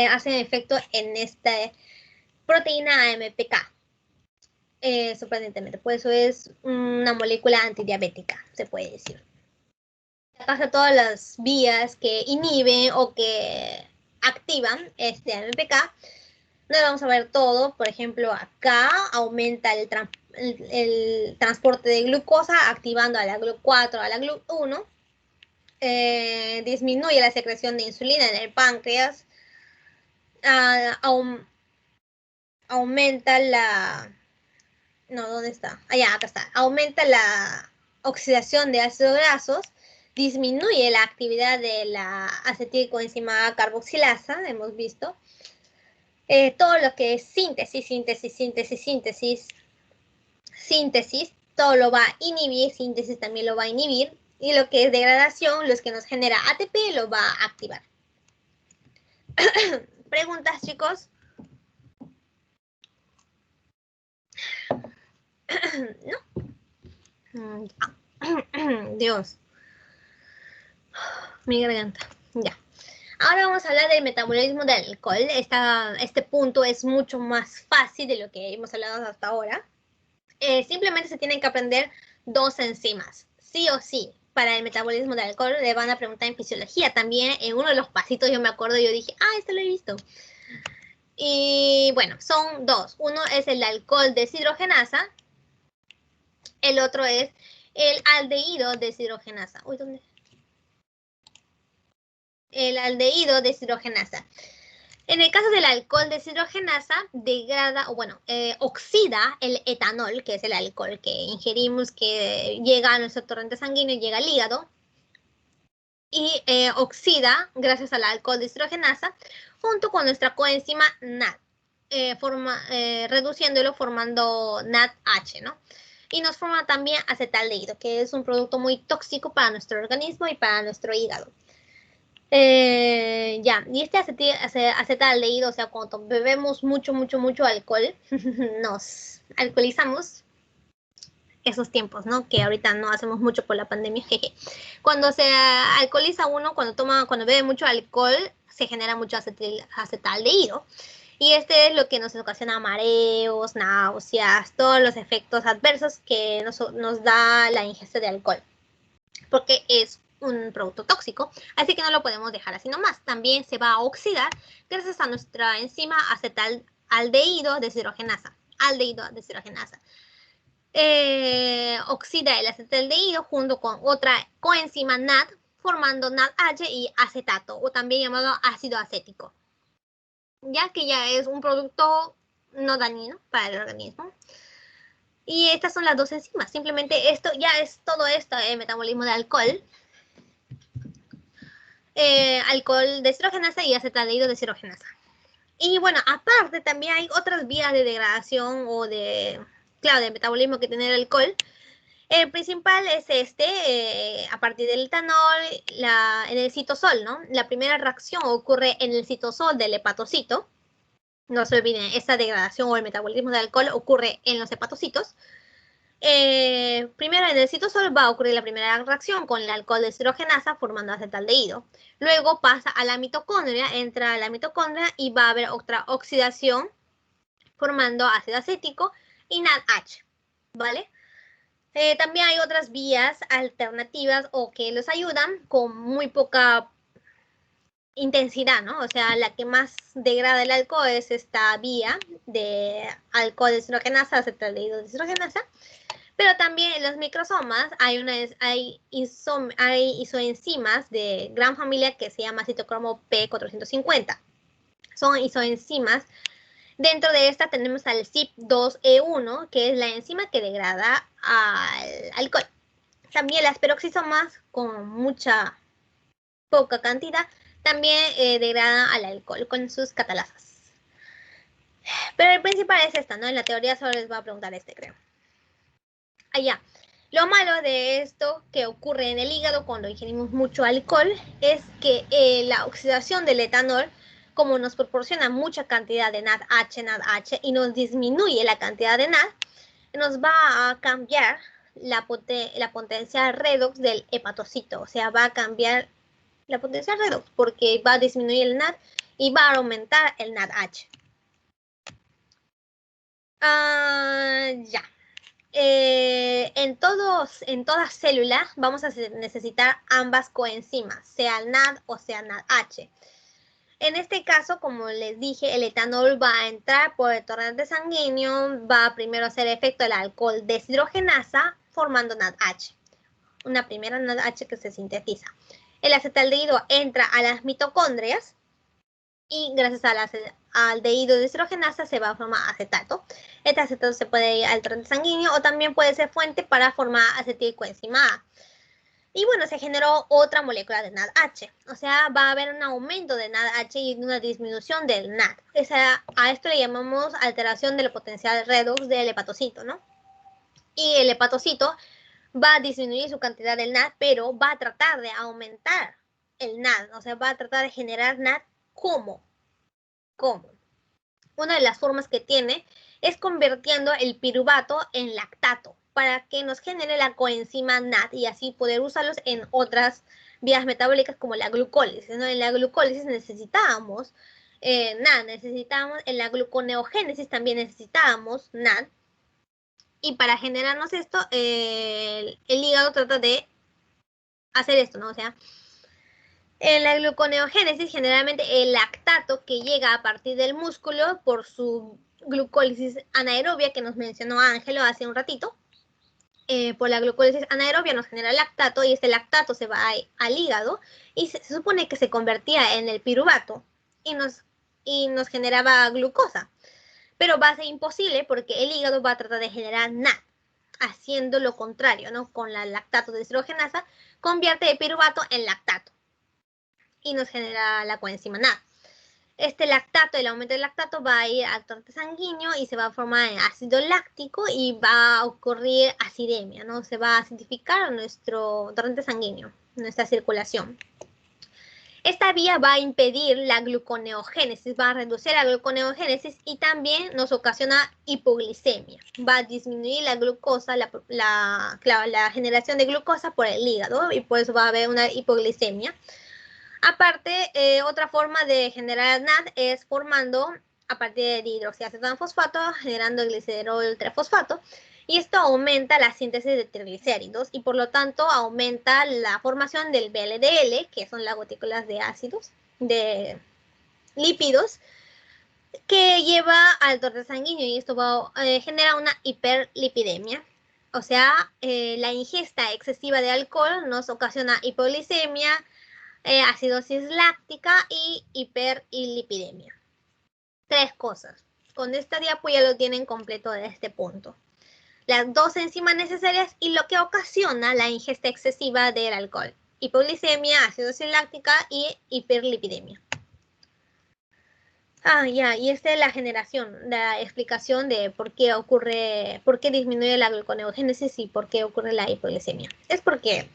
hacen efecto en esta proteína AMPK. Sorprendentemente, por eso es una molécula antidiabética, se puede decir. Pasa todas las vías que inhiben o que activan este AMPK. No vamos a ver todo. Por ejemplo, acá aumenta el transporte de glucosa activando a la GLUT4, a la GLUT1. Disminuye la secreción de insulina en el páncreas. Aumenta la... No, ¿dónde está? Allá, acá está. Aumenta la oxidación de ácidos grasos. Disminuye la actividad de la acetilcoenzima carboxilasa, hemos visto. Todo lo que es síntesis, todo lo va a inhibir, síntesis también lo va a inhibir, y lo que es degradación, los que nos genera ATP, lo va a activar. ¿Preguntas, chicos? ¿No? Dios. Mi garganta. Ya. Ahora vamos a hablar del metabolismo del alcohol. Este punto es mucho más fácil de lo que hemos hablado hasta ahora. Simplemente se tienen que aprender dos enzimas, sí o sí. Para el metabolismo del alcohol le van a preguntar en fisiología también. En uno de los pasitos yo me acuerdo, yo dije, esto lo he visto. Y bueno, son dos. Uno es el alcohol deshidrogenasa. El otro es el aldehído deshidrogenasa. Uy, ¿dónde? El aldehído deshidrogenasa. En el caso del alcohol deshidrogenasa, degrada, oxida el etanol, que es el alcohol que ingerimos, que llega a nuestro torrente sanguíneo y llega al hígado. Y oxida, gracias al alcohol deshidrogenasa, junto con nuestra coenzima NAD, reduciéndolo formando NADH, ¿no? Y nos forma también acetaldehído, que es un producto muy tóxico para nuestro organismo y para nuestro hígado. Y este acetaldehído, o sea, cuando bebemos mucho alcohol, nos alcoholizamos. Esos tiempos, ¿no? Que ahorita no hacemos mucho por la pandemia, jeje. Cuando se alcoholiza uno, cuando bebe mucho alcohol, se genera mucho acetaldehído. Y este es lo que nos ocasiona mareos, náuseas, todos los efectos adversos que nos da la ingesta de alcohol. Porque es un producto tóxico, así que no lo podemos dejar así nomás. También se va a oxidar gracias a nuestra enzima acetaldehído deshidrogenasa. Oxida el acetaldehído junto con otra coenzima NAD, formando NADH y acetato, o también llamado ácido acético, ya que ya es un producto no dañino para el organismo. Y estas son las dos enzimas. Simplemente esto ya es todo esto, el metabolismo de alcohol. Alcohol deshidrogenasa y acetaldehído deshidrogenasa. Y bueno, aparte también hay otras vías de degradación o de metabolismo que tiene el alcohol. El principal es a partir del etanol, en el citosol, ¿no? La primera reacción ocurre en el citosol del hepatocito. No se olviden, esta degradación o el metabolismo del alcohol ocurre en los hepatocitos. Primero en el citosol va a ocurrir la primera reacción con el alcohol deshidrogenasa formando acetaldehído. Luego pasa a la mitocondria, entra a la mitocondria y va a haber otra oxidación formando ácido acético y NADH, ¿vale? También hay otras vías alternativas o que los ayudan con muy poca intensidad, ¿no? O sea, la que más degrada el alcohol es esta vía de alcohol deshidrogenasa, acetaldehído deshidrogenasa. Pero también en los microsomas hay isoenzimas de gran familia que se llama citocromo P450. Son isoenzimas. Dentro de esta tenemos al CYP2E1, que es la enzima que degrada al alcohol. También las peroxisomas con poca cantidad también degradan al alcohol con sus catalasas. Pero el principal es esta, ¿no? En la teoría solo les voy a preguntar creo. Allá. Lo malo de esto que ocurre en el hígado cuando ingerimos mucho alcohol es que la oxidación del etanol, como nos proporciona mucha cantidad de NADH y nos disminuye la cantidad de NAD, nos va a cambiar la potencia redox del hepatocito. O sea, va a cambiar la potencia redox porque va a disminuir el NAD y va a aumentar el NADH. Ya. En todas células vamos a necesitar ambas coenzimas, sea NAD o sea NADH. En este caso, como les dije, el etanol va a entrar por el torrente sanguíneo, va a primero hacer efecto el alcohol deshidrogenasa formando NADH, una primera NADH que se sintetiza. El acetaldehído entra a las mitocondrias y gracias al aldehído deshidrogenasa se va a formar acetato. Este acetato se puede ir al torrente sanguíneo o también puede ser fuente para formar acetilcoenzima A. Y bueno, se generó otra molécula de NADH. O sea, va a haber un aumento de NADH y una disminución del NAD. A esto le llamamos alteración del potencial redox del hepatocito, ¿no? Y el hepatocito va a disminuir su cantidad del NAD, pero va a tratar de aumentar el NAD. O sea, va a tratar de generar NAD. ¿Cómo? Una de las formas que tiene es convirtiendo el piruvato en lactato para que nos genere la coenzima NAD y así poder usarlos en otras vías metabólicas como la glucólisis, ¿no? En la glucólisis necesitábamos NAD, en la gluconeogénesis también necesitábamos NAD. Y para generarnos esto, el hígado trata de hacer esto, ¿no? O sea, en la gluconeogénesis, generalmente el lactato que llega a partir del músculo por su glucólisis anaerobia que nos mencionó Ángelo hace un ratito, por la glucólisis anaerobia nos genera lactato y este lactato se va al hígado y se supone que se convertía en el piruvato y nos generaba glucosa. Pero va a ser imposible porque el hígado va a tratar de generar NAD, haciendo lo contrario, ¿no? Con la lactato deshidrogenasa, convierte el piruvato en lactato y nos genera la coenzima NAD. Este lactato, el aumento del lactato va a ir al torrente sanguíneo y se va a formar en ácido láctico y va a ocurrir acidemia, ¿no? Se va a acidificar nuestro torrente sanguíneo, nuestra circulación. Esta vía va a impedir la gluconeogénesis, va a reducir la gluconeogénesis y también nos ocasiona hipoglicemia. Va a disminuir la glucosa, la generación de glucosa por el hígado y por eso va a haber una hipoglicemia. Aparte, otra forma de generar NAD es formando a partir de hidroxiacetano fosfato, generando el glicerol trifosfato. Y esto aumenta la síntesis de triglicéridos y por lo tanto aumenta la formación del VLDL, que son las gotículas de ácidos, de lípidos, que lleva al torrente sanguíneo y esto va a generar una hiperlipidemia. O sea, la ingesta excesiva de alcohol nos ocasiona hipoglicemia, acidosis láctica y hiperlipidemia. 3 cosas. Con esta diapo ya lo tienen completo de este punto. Las 2 enzimas necesarias y lo que ocasiona la ingesta excesiva del alcohol. Hipoglicemia, acidosis láctica y hiperlipidemia. Ya, y esta es la explicación de por qué disminuye la gluconeogénesis y por qué ocurre la hipoglicemia. Es porque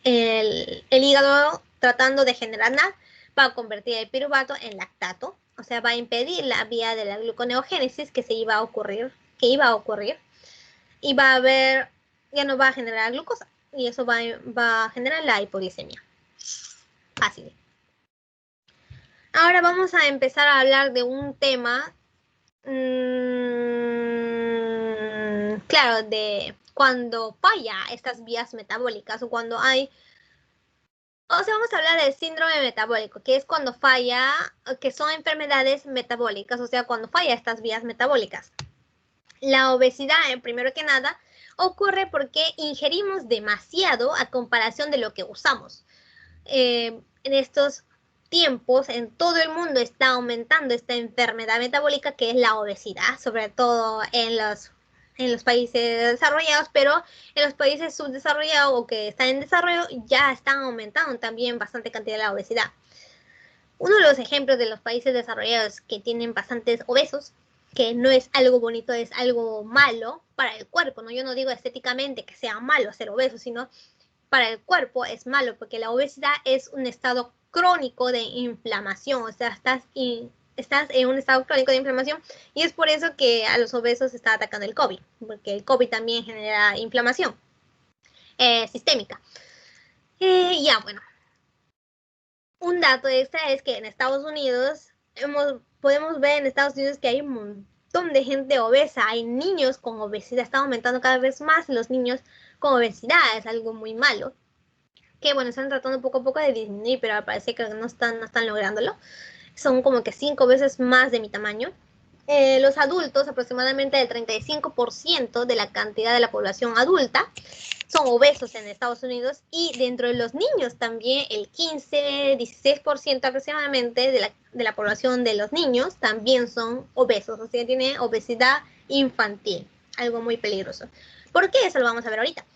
el hígado, tratando de generar NAD, va a convertir el piruvato en lactato, o sea, va a impedir la vía de la gluconeogénesis que iba a ocurrir, y ya no va a generar glucosa, y eso va a generar la hipoglicemia. Fácil. Ahora vamos a empezar a hablar de un tema, claro, de cuando falla estas vías metabólicas o cuando hay O sea, vamos a hablar del síndrome metabólico, que es cuando falla, que son enfermedades metabólicas, o sea, cuando falla estas vías metabólicas. La obesidad, primero que nada, ocurre porque ingerimos demasiado a comparación de lo que usamos. En estos tiempos, en todo el mundo está aumentando esta enfermedad metabólica que es la obesidad, sobre todo en los países desarrollados, pero en los países subdesarrollados o que están en desarrollo ya están aumentando también bastante cantidad de la obesidad. Uno de los ejemplos de los países desarrollados que tienen bastantes obesos, que no es algo bonito, es algo malo para el cuerpo, ¿no? Yo no digo estéticamente que sea malo ser obeso, sino para el cuerpo es malo, porque la obesidad es un estado crónico de inflamación, o sea, estás en un estado crónico de inflamación y es por eso que a los obesos está atacando el COVID, porque el COVID también genera inflamación sistémica. Ya, bueno, un dato extra es que en Estados Unidos podemos ver en Estados Unidos que hay un montón de gente obesa, hay niños con obesidad, está aumentando cada vez más los niños con obesidad, es algo muy malo. Que bueno, están tratando poco a poco de disminuir, pero parece que no están lográndolo. Son como que 5 veces más de mi tamaño. Los adultos, aproximadamente el 35% de la cantidad de la población adulta, son obesos en Estados Unidos y dentro de los niños también el 15-16% aproximadamente de la población de los niños también son obesos, o sea, tienen obesidad infantil, algo muy peligroso. ¿Por qué? Eso lo vamos a ver ahorita.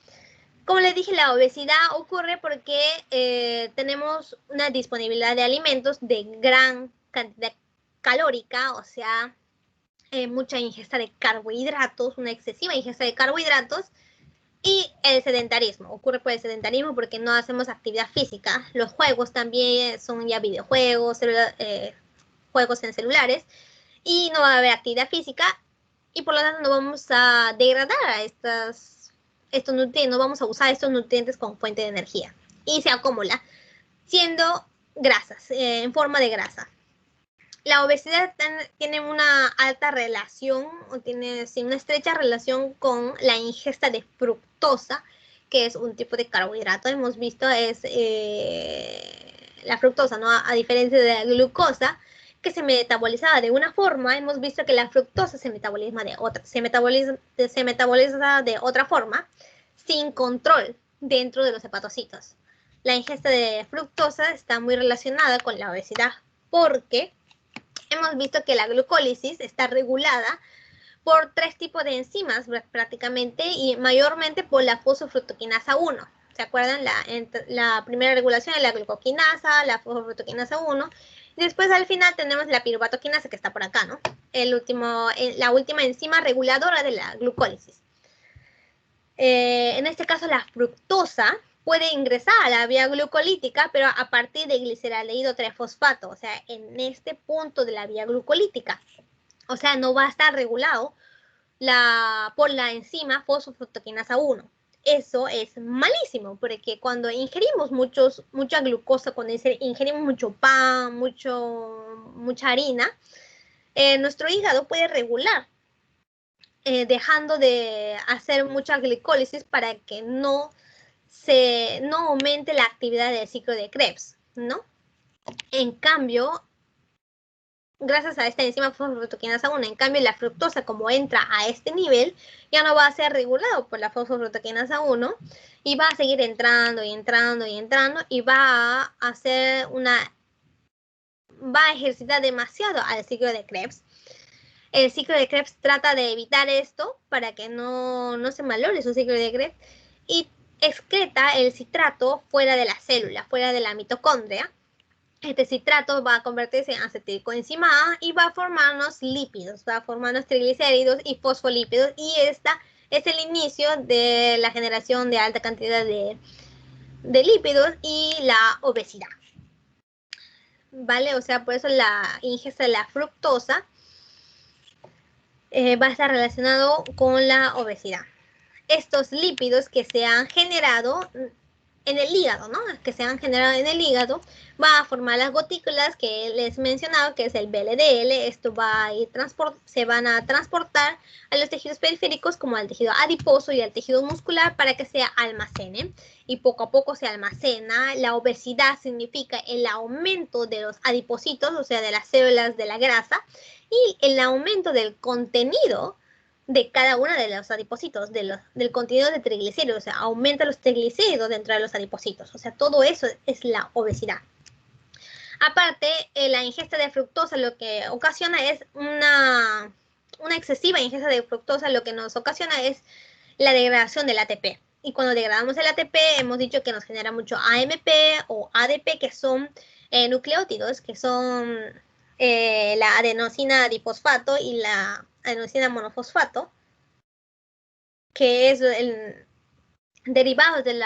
Como les dije, la obesidad ocurre porque tenemos una disponibilidad de alimentos de gran cantidad calórica, o sea, mucha ingesta de carbohidratos, una excesiva ingesta de carbohidratos, y el sedentarismo. Ocurre por el sedentarismo porque no hacemos actividad física. Los juegos también son ya videojuegos, juegos en celulares, y no va a haber actividad física, y por lo tanto no vamos a degradar a estos nutrientes, no vamos a usar estos nutrientes como fuente de energía. Y se acumula, siendo grasas, en forma de grasa. La obesidad tiene una alta relación, o tiene una estrecha relación con la ingesta de fructosa, que es un tipo de carbohidrato. Hemos visto, es la fructosa, ¿no? A diferencia de la glucosa, que se metabolizaba de una forma, hemos visto que la fructosa se metaboliza de otra, se metaboliza de otra forma, sin control dentro de los hepatocitos. La ingesta de fructosa está muy relacionada con la obesidad porque hemos visto que la glucólisis está regulada por 3 tipos de enzimas prácticamente y mayormente por la fosfofructoquinasa 1. ¿Se acuerdan? La primera regulación es la glucoquinasa, la fosfofructoquinasa 1. Y después al final tenemos la piruvatoquinasa que está por acá, ¿no? La última enzima reguladora de la glucólisis. En este caso la fructosa puede ingresar a la vía glucolítica, pero a partir de gliceraldehído 3-fosfato, o sea, en este punto de la vía glucolítica. O sea, no va a estar regulado por la enzima fosfofructoquinasa 1. Eso es malísimo, porque cuando ingerimos mucha glucosa, cuando ingerimos mucho pan, mucha harina, nuestro hígado puede regular, dejando de hacer mucha glicólisis para que no aumente la actividad del ciclo de Krebs, ¿no? En cambio, gracias a esta enzima fosfofructoquinasa 1, en cambio la fructosa, como entra a este nivel, ya no va a ser regulado por la fosfofructoquinasa 1 y va a seguir entrando y entrando y entrando y va a ejercitar demasiado al ciclo de Krebs. El ciclo de Krebs trata de evitar esto para que no se malogre su ciclo de Krebs y excreta el citrato fuera de la célula, fuera de la mitocondria. Este citrato va a convertirse en acetilcoenzima A y va a formarnos lípidos, va a formarnos triglicéridos y fosfolípidos, y esta es el inicio de la generación de alta cantidad de lípidos y la obesidad. ¿Vale? O sea, por eso la ingesta de la fructosa va a estar relacionado con la obesidad. Estos lípidos que se han generado en el hígado, ¿no? Que se han generado en el hígado, va a formar las gotículas que les he mencionado, que es el VLDL. Esto va a ir se van a transportar a los tejidos periféricos como al tejido adiposo y al tejido muscular para que se almacenen. Y poco a poco se almacena. La obesidad significa el aumento de los adipocitos, o sea, de las células de la grasa, y el aumento del contenido de cada uno de los adipocitos, del contenido de triglicéridos, o sea, aumenta los triglicéridos dentro de los adipocitos, o sea, todo eso es la obesidad. Aparte, la ingesta de fructosa lo que ocasiona es una excesiva ingesta de fructosa, lo que nos ocasiona es la degradación del ATP. Y cuando degradamos el ATP, hemos dicho que nos genera mucho AMP o ADP, que son nucleótidos, que son la adenosina difosfato y la adenosina monofosfato, que es el derivado del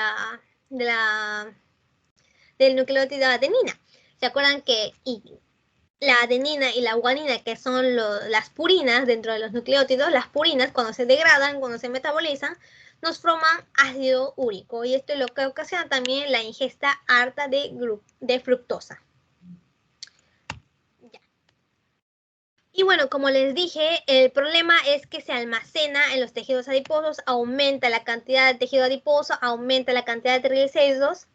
nucleótido adenina. ¿Se acuerdan que la adenina y la guanina, que son las purinas dentro de los nucleótidos, las purinas cuando se degradan, cuando se metabolizan, nos forman ácido úrico, y esto es lo que ocasiona también la ingesta harta de fructosa. Y bueno, como les dije, el problema es que se almacena en los tejidos adiposos, aumenta la cantidad de tejido adiposo, aumenta la cantidad de triglicéridos.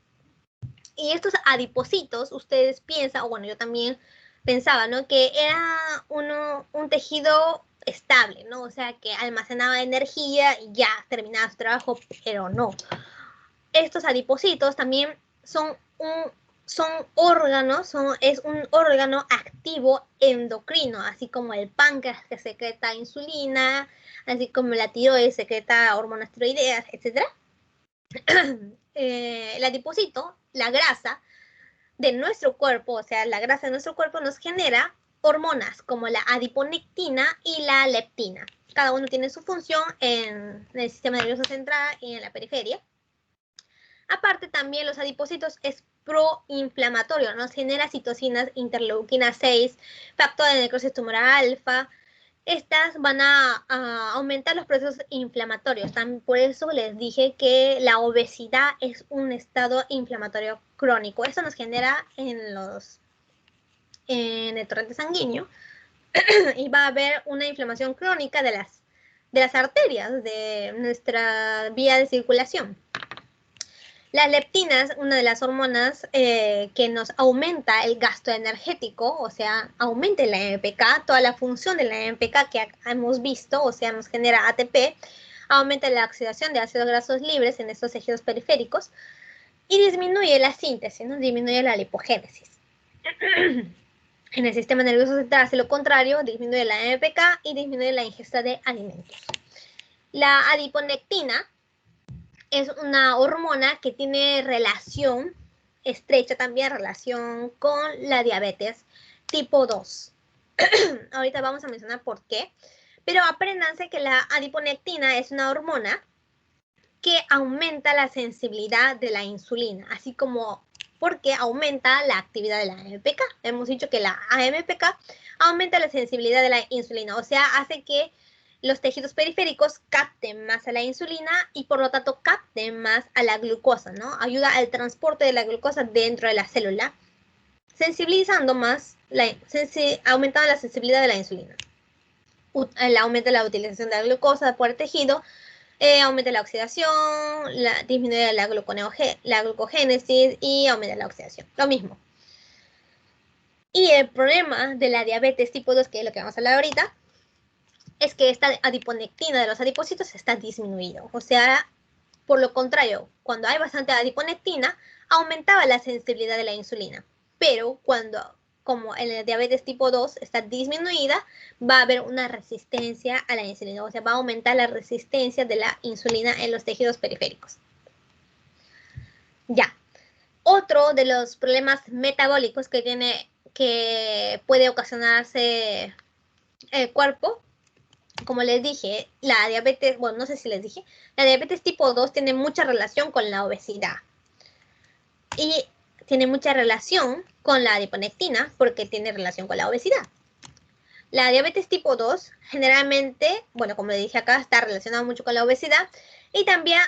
Y estos adipocitos, ustedes piensan, o bueno, yo también pensaba, ¿no? Que era un tejido estable, ¿no? O sea, que almacenaba energía y ya terminaba su trabajo, pero no. Estos adipocitos también son órganos, es un órgano activo endocrino, así como el páncreas que secreta insulina, así como la tiroides secreta hormonas tiroideas, etc. El adipocito, la grasa de nuestro cuerpo, o sea, la grasa de nuestro cuerpo nos genera hormonas como la adiponectina y la leptina. Cada uno tiene su función en el sistema nervioso central y en la periferia. Aparte, también los adipocitos es proinflamatorio, nos genera citocinas, interleuquina 6, factor de necrosis tumoral alfa. Estas van a aumentar los procesos inflamatorios. Por eso les dije que la obesidad es un estado inflamatorio crónico. Esto nos genera en el torrente sanguíneo y va a haber una inflamación crónica de las arterias de nuestra vía de circulación. Las leptinas, una de las hormonas que nos aumenta el gasto energético, o sea, aumenta la MPK, toda la función de la MPK que hemos visto, o sea, nos genera ATP, aumenta la oxidación de ácidos grasos libres en estos tejidos periféricos y disminuye la síntesis, ¿no? Disminuye la lipogénesis. En el sistema nervioso central hace lo contrario, disminuye la MPK y disminuye la ingesta de alimentos. La adiponectina es una hormona que tiene relación estrecha también, relación con la diabetes tipo 2. Ahorita vamos a mencionar por qué, pero apréndanse que la adiponectina es una hormona que aumenta la sensibilidad de la insulina, así como porque aumenta la actividad de la AMPK. Hemos dicho que la AMPK aumenta la sensibilidad de la insulina, o sea, hace que los tejidos periféricos capten más a la insulina y por lo tanto capten más a la glucosa, ¿no? Ayuda al transporte de la glucosa dentro de la célula, sensibilizando más, aumentando la sensibilidad de la insulina. Aumenta la utilización de la glucosa por el tejido, aumenta la oxidación, disminuye la glucogénesis y aumenta la oxidación. Lo mismo. Y el problema de la diabetes tipo 2, que es lo que vamos a hablar ahorita, es que esta adiponectina de los adipocitos está disminuido. O sea, por lo contrario, cuando hay bastante adiponectina, aumentaba la sensibilidad de la insulina. Pero como en la diabetes tipo 2 está disminuida, va a haber una resistencia a la insulina. O sea, va a aumentar la resistencia de la insulina en los tejidos periféricos. Ya. Otro de los problemas metabólicos que puede ocasionarse el cuerpo, como les dije, la diabetes, bueno, no sé si les dije, la diabetes tipo 2 tiene mucha relación con la obesidad. Y tiene mucha relación con la adiponectina porque tiene relación con la obesidad. La diabetes tipo 2 generalmente, bueno, como les dije acá, está relacionada mucho con la obesidad y también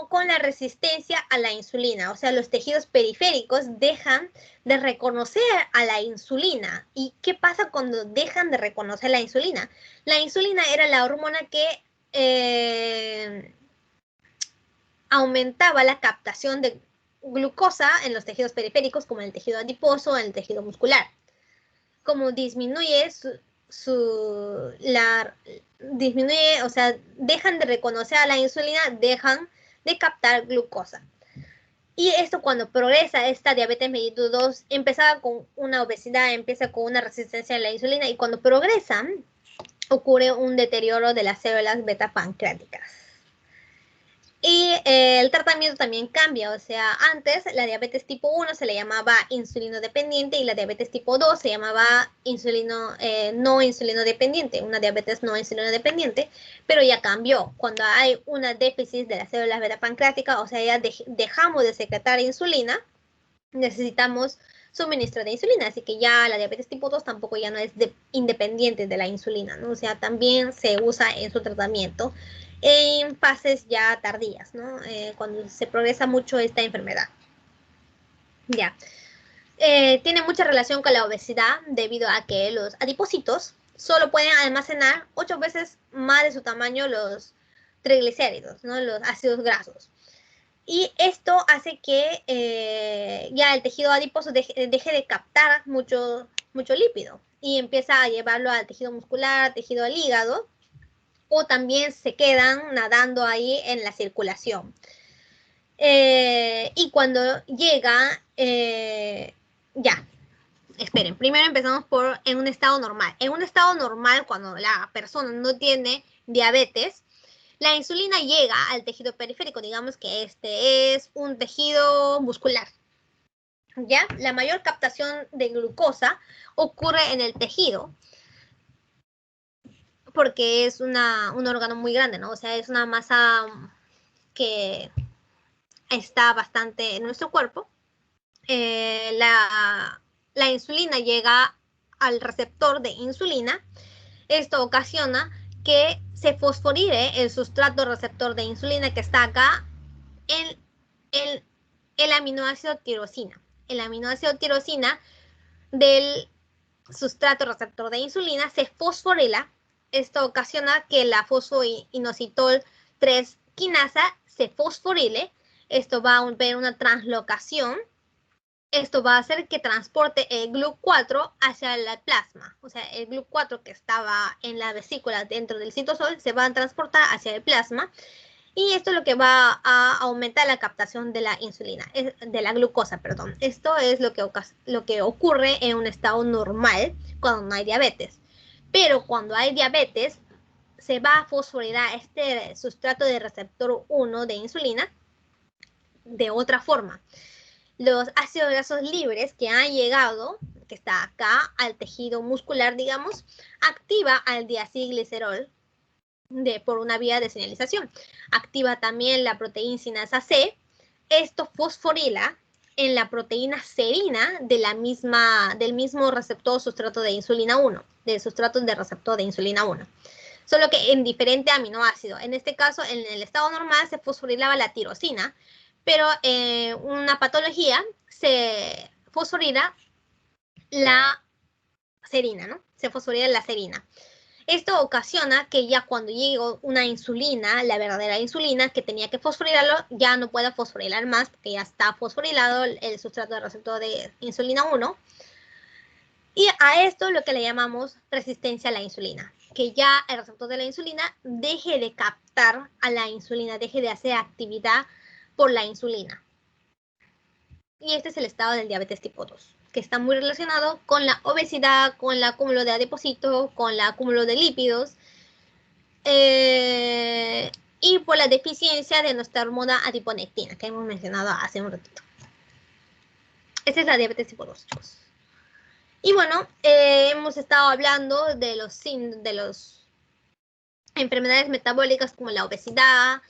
con la resistencia a la insulina. O sea, los tejidos periféricos dejan de reconocer a la insulina. ¿Y qué pasa cuando dejan de reconocer la insulina? La insulina era la hormona que aumentaba la captación de glucosa en los tejidos periféricos, como en el tejido adiposo o en el tejido muscular. Como disminuye disminuye, o sea, dejan de reconocer a la insulina, dejan de captar glucosa. Y esto, cuando progresa esta diabetes mellitus 2, empezaba con una obesidad, empieza con una resistencia a la insulina, y cuando progresan, ocurre un deterioro de las células beta pancreáticas. Y el tratamiento también cambia, o sea, antes la diabetes tipo 1 se le llamaba insulino dependiente y la diabetes tipo 2 se llamaba no insulino dependiente, una diabetes no insulino dependiente, pero ya cambió. Cuando hay una déficit de las células beta pancreáticas, o sea, ya dejamos de secretar insulina, necesitamos suministro de insulina, así que ya la diabetes tipo 2 tampoco ya no es independiente de la insulina, ¿no? O sea, también se usa en su tratamiento en fases ya tardías, ¿no? Cuando se progresa mucho esta enfermedad. Ya. Tiene mucha relación con la obesidad debido a que los adipocitos solo pueden almacenar 8 veces más de su tamaño los triglicéridos, ¿no? Los ácidos grasos. Y esto hace que ya el tejido adiposo deje de captar mucho lípido y empieza a llevarlo al tejido muscular, al tejido del hígado, o también se quedan nadando ahí en la circulación. Y cuando llega, ya, esperen, primero empezamos en un estado normal. En un estado normal, cuando la persona no tiene diabetes, la insulina llega al tejido periférico, digamos que este es un tejido muscular. ¿Ya? La mayor captación de glucosa ocurre en el tejido, porque es un órgano muy grande, ¿no? O sea, es una masa que está bastante en nuestro cuerpo. La insulina llega al receptor de insulina. Esto ocasiona que se fosforile el sustrato receptor de insulina que está acá en el aminoácido tirosina. El aminoácido tirosina del sustrato receptor de insulina se fosforila. Esto ocasiona que la fosfoinositol 3 quinasa se fosforile. Esto va a ver una translocación. Esto va a hacer que transporte el GLUT4 hacia el plasma. O sea, el GLUT4 que estaba en la vesícula dentro del citosol se va a transportar hacia el plasma. Y esto es lo que va a aumentar la captación de la insulina, de la glucosa, perdón. Esto es lo que ocurre en un estado normal cuando no hay diabetes. Pero cuando hay diabetes, se va a fosforilar este sustrato de receptor 1 de insulina de otra forma. Los ácidos grasos libres que han llegado, que está acá, al tejido muscular, digamos, activa al diacilglicerol por una vía de señalización. Activa también la proteína sinasa C. Esto fosforila en la proteína serina del mismo receptor sustrato de insulina 1, del sustrato de receptor de insulina 1. Solo que en diferente aminoácido. En este caso, en el estado normal se fosforilaba la tirosina, pero en una patología se fosforila la serina, ¿no? Se fosforila la serina. Esto ocasiona que ya cuando llegue una insulina, la verdadera insulina, que tenía que fosforilarlo, ya no pueda fosforilar más, porque ya está fosforilado el sustrato de receptor de insulina 1. Y a esto lo que le llamamos resistencia a la insulina, que ya el receptor de la insulina deje de captar a la insulina, deje de hacer actividad por la insulina. Y este es el estado del diabetes tipo 2, que está muy relacionado con la obesidad, con el acúmulo de adipocitos, con el acúmulo de lípidos, y por la deficiencia de nuestra hormona adiponectina, que hemos mencionado hace un ratito. Esa es la diabetes tipo 2, chicos. Y bueno, hemos estado hablando de los enfermedades metabólicas como la obesidad,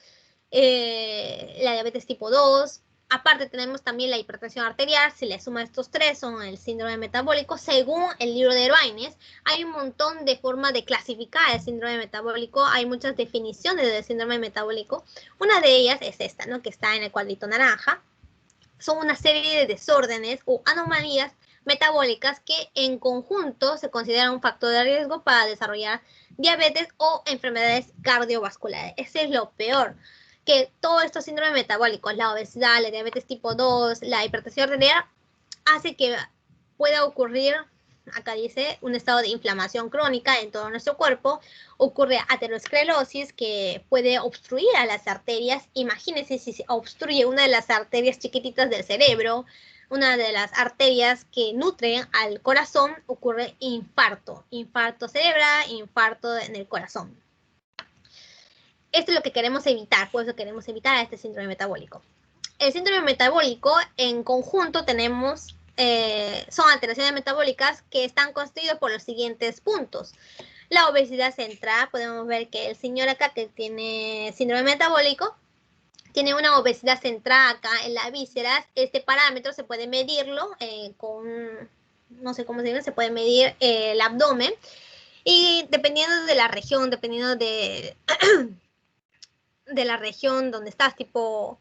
la diabetes tipo 2, Aparte tenemos también la hipertensión arterial, si le suma estos tres son el síndrome metabólico. Según el libro de Baines, hay un montón de formas de clasificar el síndrome metabólico, hay muchas definiciones del síndrome metabólico. Una de ellas es esta, ¿no? Que está en el cuadrito naranja. Son una serie de desórdenes o anomalías metabólicas que en conjunto se consideran un factor de riesgo para desarrollar diabetes o enfermedades cardiovasculares. Ese es lo peor, que todos estos síndromes metabólicos, la obesidad, la diabetes tipo 2, la hipertensión arterial, hace que pueda ocurrir, acá dice, un estado de inflamación crónica en todo nuestro cuerpo. Ocurre aterosclerosis, que puede obstruir a las arterias. Imagínense si se obstruye una de las arterias chiquititas del cerebro, una de las arterias que nutren al corazón, ocurre infarto cerebral, infarto en el corazón. Esto es lo que queremos evitar, por eso queremos evitar este síndrome metabólico. El síndrome metabólico, en conjunto tenemos, son alteraciones metabólicas que están constituidas por los siguientes puntos. La obesidad central, podemos ver que el señor acá que tiene síndrome metabólico, tiene una obesidad central acá en las vísceras. Este parámetro se puede medirlo con, no sé cómo se llama, se puede medir el abdomen. Y dependiendo de la región, dependiendo de la región donde estás, tipo,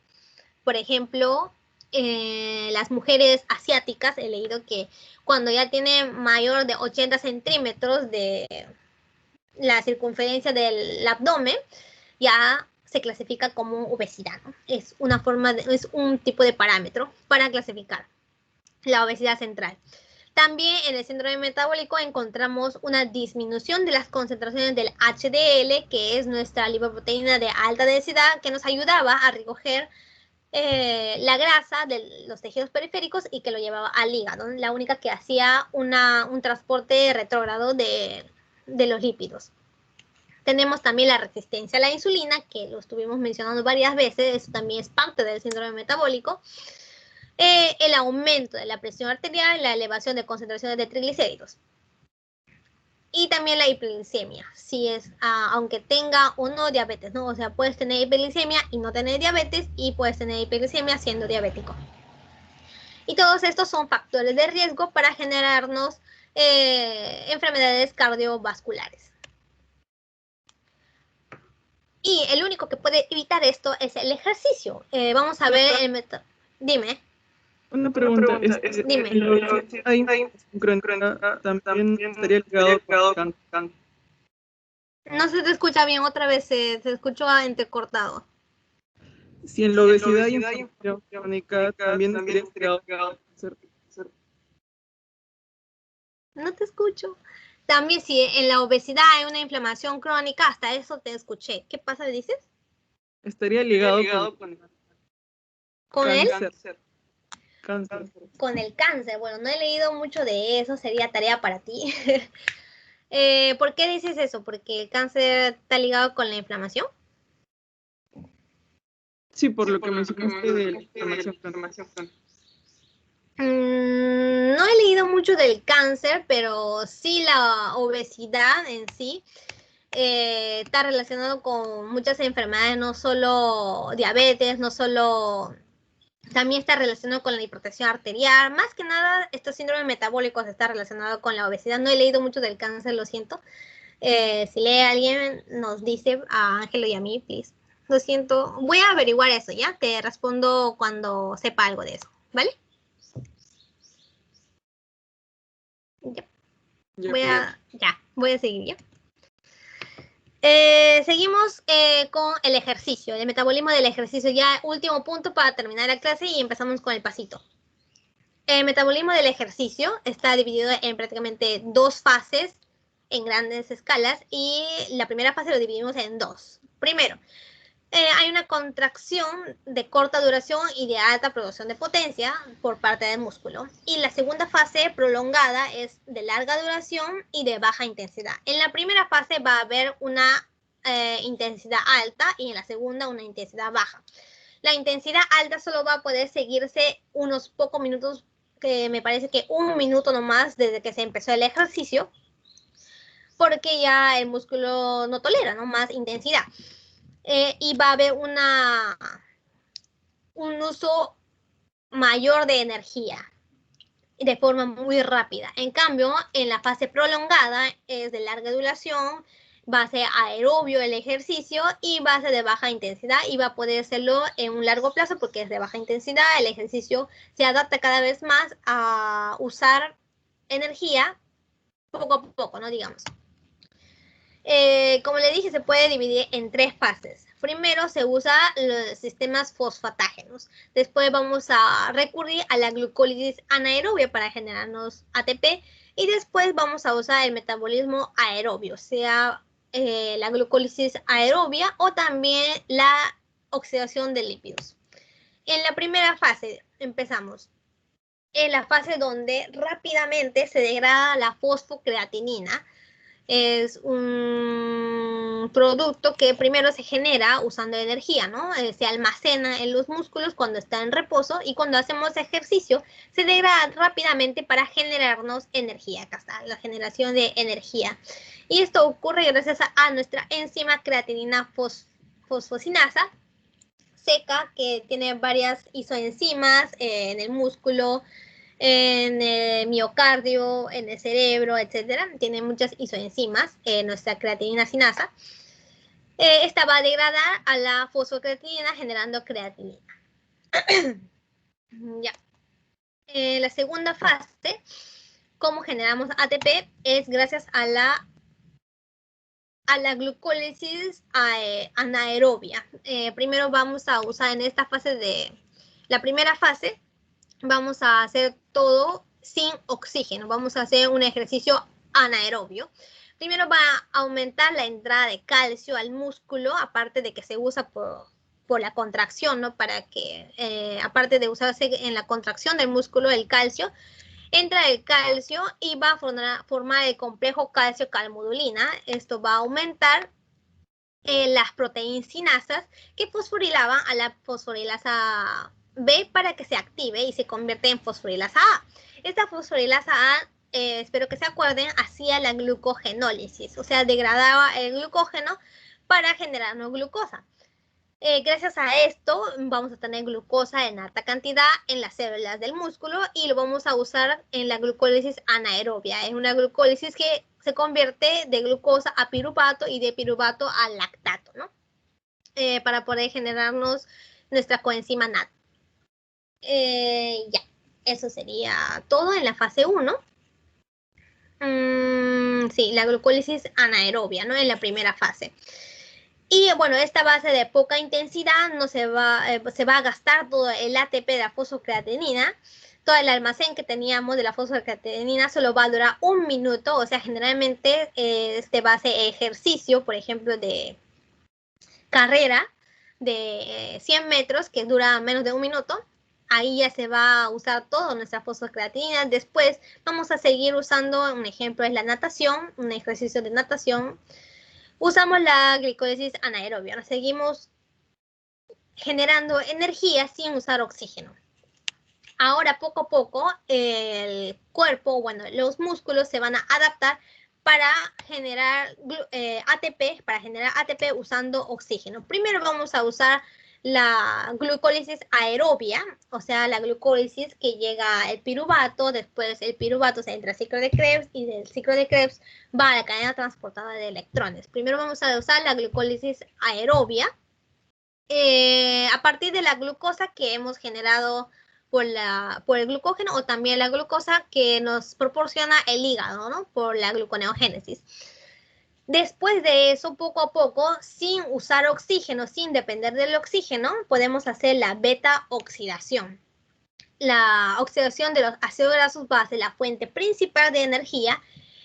por ejemplo, las mujeres asiáticas, he leído que cuando ya tienen mayor de 80 centímetros de la circunferencia del abdomen, ya se clasifica como obesidad, ¿no? Es una forma es un tipo de parámetro para clasificar la obesidad central. También en el síndrome metabólico encontramos una disminución de las concentraciones del HDL, que es nuestra lipoproteína de alta densidad, que nos ayudaba a recoger la grasa de los tejidos periféricos y que lo llevaba al hígado, la única que hacía un transporte retrógrado de los lípidos. Tenemos también la resistencia a la insulina, que lo estuvimos mencionando varias veces, eso también es parte del síndrome metabólico. El aumento de la presión arterial, la elevación de concentraciones de triglicéridos. Y también la hiperglicemia, si es, aunque tenga o no diabetes, ¿no? O sea, puedes tener hiperglicemia y no tener diabetes, y puedes tener hiperglicemia siendo diabético. Y todos estos son factores de riesgo para generarnos enfermedades cardiovasculares. Y el único que puede evitar esto es el ejercicio. Vamos a ver el método. Dime. Una pregunta, Dime. ¿en la obesidad crónica también estaría ligado con cáncer? No se te escucha bien, otra vez se escuchó entrecortado. Si en la obesidad y enfermedad crónica también estaría ligado con cáncer. No te escucho. También si en la obesidad hay una inflamación crónica, hasta eso te escuché. ¿Qué pasa, dices? Estaría ligado con ¿Con él? Cáncer. Con el cáncer. Bueno, no he leído mucho de eso, sería tarea para ti. ¿Por qué dices eso? ¿Porque el cáncer está ligado con la inflamación? Sí, por lo que mencionaste de la inflamación. No he leído mucho del cáncer, pero sí la obesidad en sí está relacionado con muchas enfermedades, no solo diabetes, no solo, también está relacionado con la hipertensión arterial. Más que nada, estos síndromes metabólicos están relacionados con la obesidad. No he leído mucho del cáncer, lo siento. Si lee a alguien, nos dice a Ángelo y a mí, please. Lo siento. Voy a averiguar eso, ¿ya? Te respondo cuando sepa algo de eso, ¿vale? Ya. Voy a seguir, ¿ya? Seguimos con el ejercicio, el metabolismo del ejercicio. Ya último punto para terminar la clase y empezamos con el pasito. El metabolismo del ejercicio está dividido en prácticamente dos fases en grandes escalas, y la primera fase lo dividimos en dos. Primero, hay una contracción de corta duración y de alta producción de potencia por parte del músculo. Y la segunda fase prolongada es de larga duración y de baja intensidad. En la primera fase va a haber una intensidad alta, y en la segunda una intensidad baja. La intensidad alta solo va a poder seguirse unos pocos minutos, que me parece que un minuto nomás desde que se empezó el ejercicio, porque ya el músculo no tolera, ¿no?, más intensidad. Y va a haber un uso mayor de energía de forma muy rápida. En cambio, en la fase prolongada es de larga duración, va a ser aerobio el ejercicio y va a ser de baja intensidad y va a poder hacerlo en un largo plazo porque es de baja intensidad. El ejercicio se adapta cada vez más a usar energía poco a poco, ¿no? Digamos. Como le dije, se puede dividir en 3 fases. Primero se usa los sistemas fosfatágenos. Después vamos a recurrir a la glucólisis anaerobia para generarnos ATP. Y después vamos a usar el metabolismo aerobio, sea la glucólisis aerobia o también la oxidación de lípidos. En la primera fase empezamos. En la fase donde rápidamente se degrada la fosfocreatinina. Es un producto que primero se genera usando energía, ¿no? Se almacena en los músculos cuando está en reposo y cuando hacemos ejercicio se degrada rápidamente para generarnos energía. Acá está la generación de energía. Y esto ocurre gracias a nuestra enzima creatinina fosfocinasa seca que tiene varias isoenzimas en el músculo, en el miocardio, en el cerebro, etcétera. Tiene muchas isoenzimas, nuestra creatinina sinasa. Esta va a degradar a la fosfocreatinina generando creatinina. Ya. La segunda fase, cómo generamos ATP, es gracias a la glucólisis anaerobia. Primero vamos a usar en esta fase la primera fase, vamos a hacer todo sin oxígeno. Vamos a hacer un ejercicio anaerobio. Primero va a aumentar la entrada de calcio al músculo, aparte de que se usa por la contracción, ¿no? Para que, aparte de usarse en la contracción del músculo, el calcio, entra el calcio y va a formar el complejo calcio-calmodulina. Esto va a aumentar las proteínsinasas que fosforilaban a la fosforilasa B para que se active y se convierte en fosforilasa A. Esta fosforilasa A, espero que se acuerden, hacía la glucogenólisis, o sea, degradaba el glucógeno para generarnos glucosa. Gracias a esto vamos a tener glucosa en alta cantidad en las células del músculo y lo vamos a usar en la glucólisis anaerobia. Es una glucólisis que se convierte de glucosa a piruvato y de piruvato a lactato, ¿no? Para poder generarnos nuestra coenzima NAT. Ya, eso sería todo en la fase 1. Sí, la glucólisis anaerobia, ¿no? En la primera fase. Y bueno, esta base de poca intensidad no se va a gastar todo el ATP de la fosfocreatinina. Todo el almacén que teníamos de la fosfocreatinina solo va a durar 1 minuto. O sea, generalmente este va a ser ejercicio, por ejemplo, de carrera de 100 metros que dura menos de 1 minuto. Ahí ya se va a usar toda nuestra fosfocreatinina. Después vamos a seguir usando, un ejemplo es la natación, un ejercicio de natación. Usamos la glicólisis anaerobia, seguimos generando energía sin usar oxígeno. Ahora, poco a poco, el cuerpo, bueno, los músculos se van a adaptar para generar ATP usando oxígeno. Primero vamos a usar la glucólisis aerobia, o sea, la glucólisis que llega al piruvato, después el piruvato se entra al ciclo de Krebs y del ciclo de Krebs va a la cadena transportada de electrones. Primero vamos a usar la glucólisis aerobia a partir de la glucosa que hemos generado por el glucógeno o también la glucosa que nos proporciona el hígado, ¿no? Por la gluconeogénesis. Después de eso, poco a poco, sin usar oxígeno, sin depender del oxígeno, podemos hacer la beta oxidación. La oxidación de los ácidos grasos va a ser la fuente principal de energía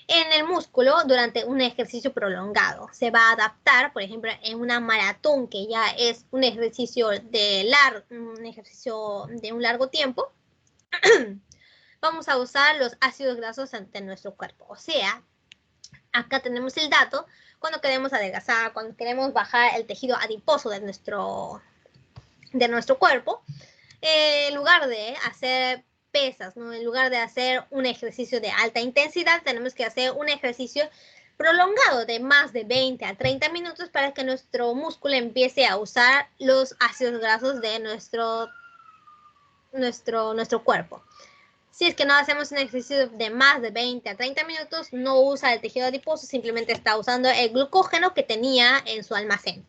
en el músculo durante un ejercicio prolongado. Se va a adaptar, por ejemplo, en una maratón, que ya es un ejercicio de un largo tiempo. Vamos a usar los ácidos grasos ante nuestro cuerpo. O sea, acá tenemos el dato, cuando queremos adelgazar, cuando queremos bajar el tejido adiposo de nuestro cuerpo, en lugar de hacer pesas, ¿no? En lugar de hacer un ejercicio de alta intensidad, tenemos que hacer un ejercicio prolongado de más de 20 a 30 minutos para que nuestro músculo empiece a usar los ácidos grasos de nuestro nuestro cuerpo. Si es que no hacemos un ejercicio de más de 20 a 30 minutos, no usa el tejido adiposo, simplemente está usando el glucógeno que tenía en su almacén.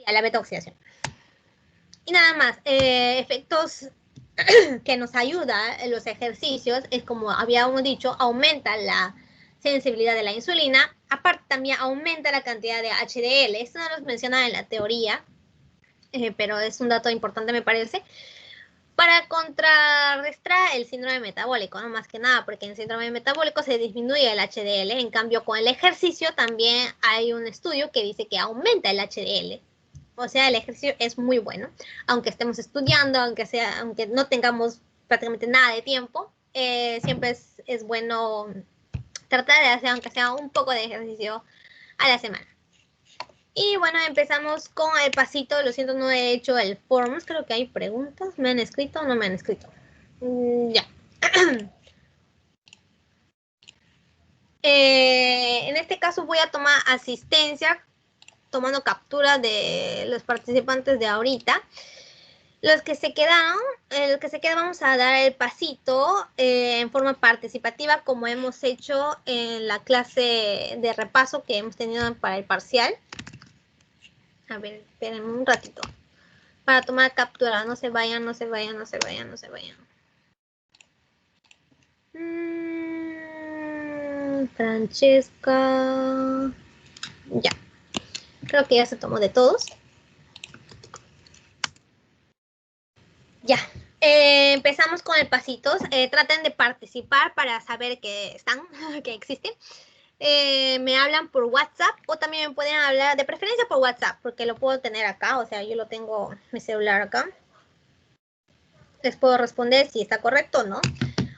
La beta-oxidación. Y nada más, efectos que nos ayuda en los ejercicios es, como habíamos dicho, aumenta la sensibilidad de la insulina. Aparte, también aumenta la cantidad de HDL. Esto no lo menciona en la teoría, pero es un dato importante, me parece, para contrarrestar el síndrome metabólico, ¿no? Más que nada, porque en el síndrome metabólico se disminuye el HDL. En cambio, con el ejercicio también hay un estudio que dice que aumenta el HDL. O sea, el ejercicio es muy bueno, aunque estemos estudiando, aunque no tengamos prácticamente nada de tiempo, siempre es bueno tratar de hacer, aunque sea un poco de ejercicio a la semana. Y bueno, empezamos con el pasito. Lo siento, no he hecho el forms. Creo que hay preguntas. ¿Me han escrito o no me han escrito? Ya. En este caso voy a tomar asistencia, tomando captura de los participantes de ahorita. Los que se quedan, vamos a dar el pasito en forma participativa, como hemos hecho en la clase de repaso que hemos tenido para el parcial. A ver, espérenme un ratito para tomar captura. No se vayan, no se vayan, no se vayan, no se vayan. Francesca. Ya. Creo que ya se tomó de todos. Ya. Empezamos con el pasitos. Traten de participar para saber que están, que existen. Me hablan por WhatsApp o también me pueden hablar, de preferencia por WhatsApp, porque lo puedo tener acá, o sea, yo lo tengo mi celular acá. Les puedo responder si está correcto o no.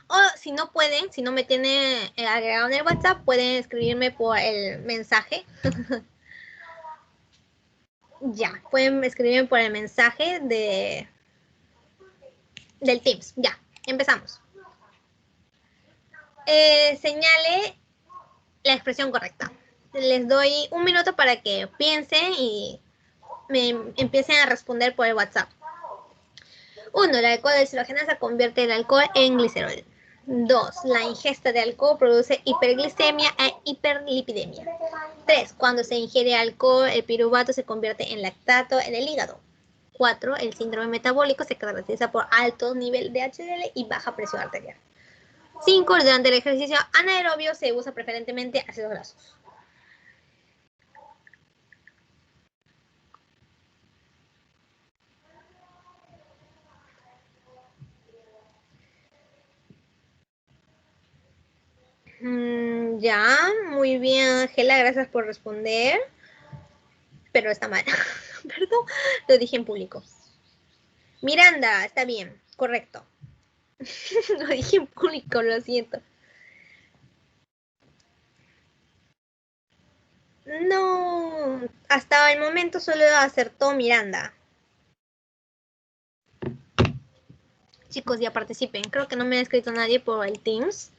O si no pueden, si no me tienen agregado en el WhatsApp, pueden escribirme por el mensaje. Ya, pueden escribirme por el mensaje del Teams. Ya, empezamos. Señale la expresión correcta. Les doy un minuto para que piensen y me empiecen a responder por el WhatsApp. 1. El alcohol deshidrogenasa convierte el alcohol en glicerol. 2. La ingesta de alcohol produce hiperglicemia e hiperlipidemia. 3. Cuando se ingiere alcohol, el piruvato se convierte en lactato en el hígado. 4. El síndrome metabólico se caracteriza por alto nivel de HDL y baja presión arterial. 5. Durante el ejercicio anaerobio se usa preferentemente ácidos grasos. Ya, muy bien, Ángela, gracias por responder. Pero está mal. Perdón, lo dije en público. Miranda, está bien, correcto. Lo dije en público, lo siento. No, hasta el momento solo acertó Miranda. Chicos, ya participen. Creo que no me ha escrito nadie por el Teams.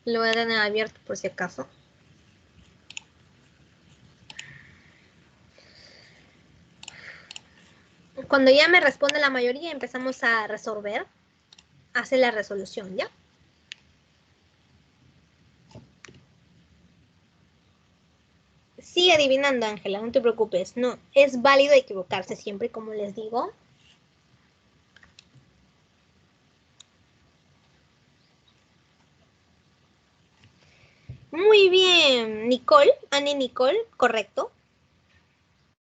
Lo voy a tener abierto por si acaso. Cuando ya me responde la mayoría, empezamos a resolver. Hace la resolución, ¿ya? Sigue adivinando, Ángela, no te preocupes. No, es válido equivocarse siempre, como les digo. Muy bien, Nicole, Annie Nicole, correcto.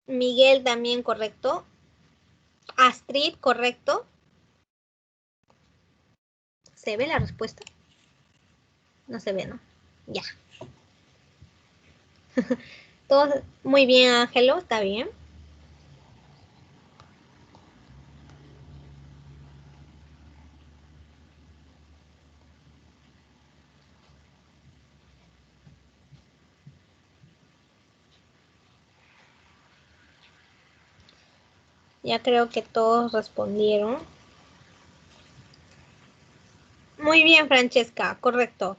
Miguel también correcto. Astrid, correcto. ¿Se ve la respuesta? No se ve, ¿no? Ya. Todos, muy bien, Ángelo, está bien. Ya creo que todos respondieron. Muy bien, Francesca, correcto.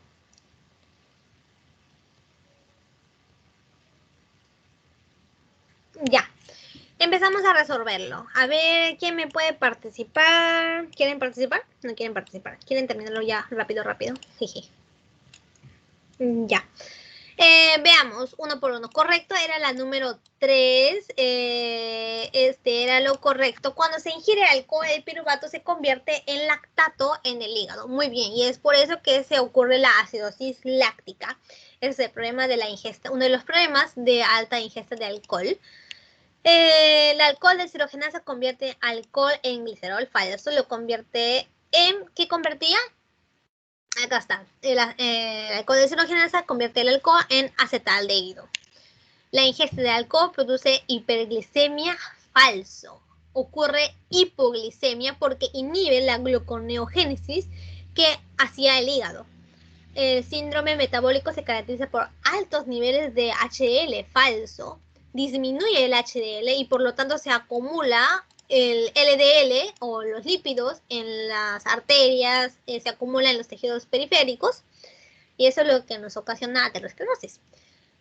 Ya. Empezamos a resolverlo. A ver, ¿quién me puede participar? ¿Quieren participar? No quieren participar. ¿Quieren terminarlo ya rápido? Jeje. Ya. Veamos, uno por uno. Correcto, era la número 3. Este era lo correcto. Cuando se ingiere alcohol, el piruvato se convierte en lactato en el hígado. Muy bien, y es por eso que se ocurre la acidosis láctica. Ese es el problema de la ingesta, uno de los problemas de alta ingesta de alcohol. El alcohol deshidrogenasa convierte alcohol en glicerol falso. Lo convierte en... ¿Qué convertía? Acá está. El alcohol deshidrogenasa convierte el alcohol en acetaldehído. La ingesta de alcohol produce hiperglicemia falso. Ocurre hipoglicemia porque inhibe la gluconeogénesis que hacía el hígado. El síndrome metabólico se caracteriza por altos niveles de HDL falso. Disminuye el HDL y por lo tanto se acumula el LDL o los lípidos en las arterias, se acumula en los tejidos periféricos y eso es lo que nos ocasiona aterosclerosis.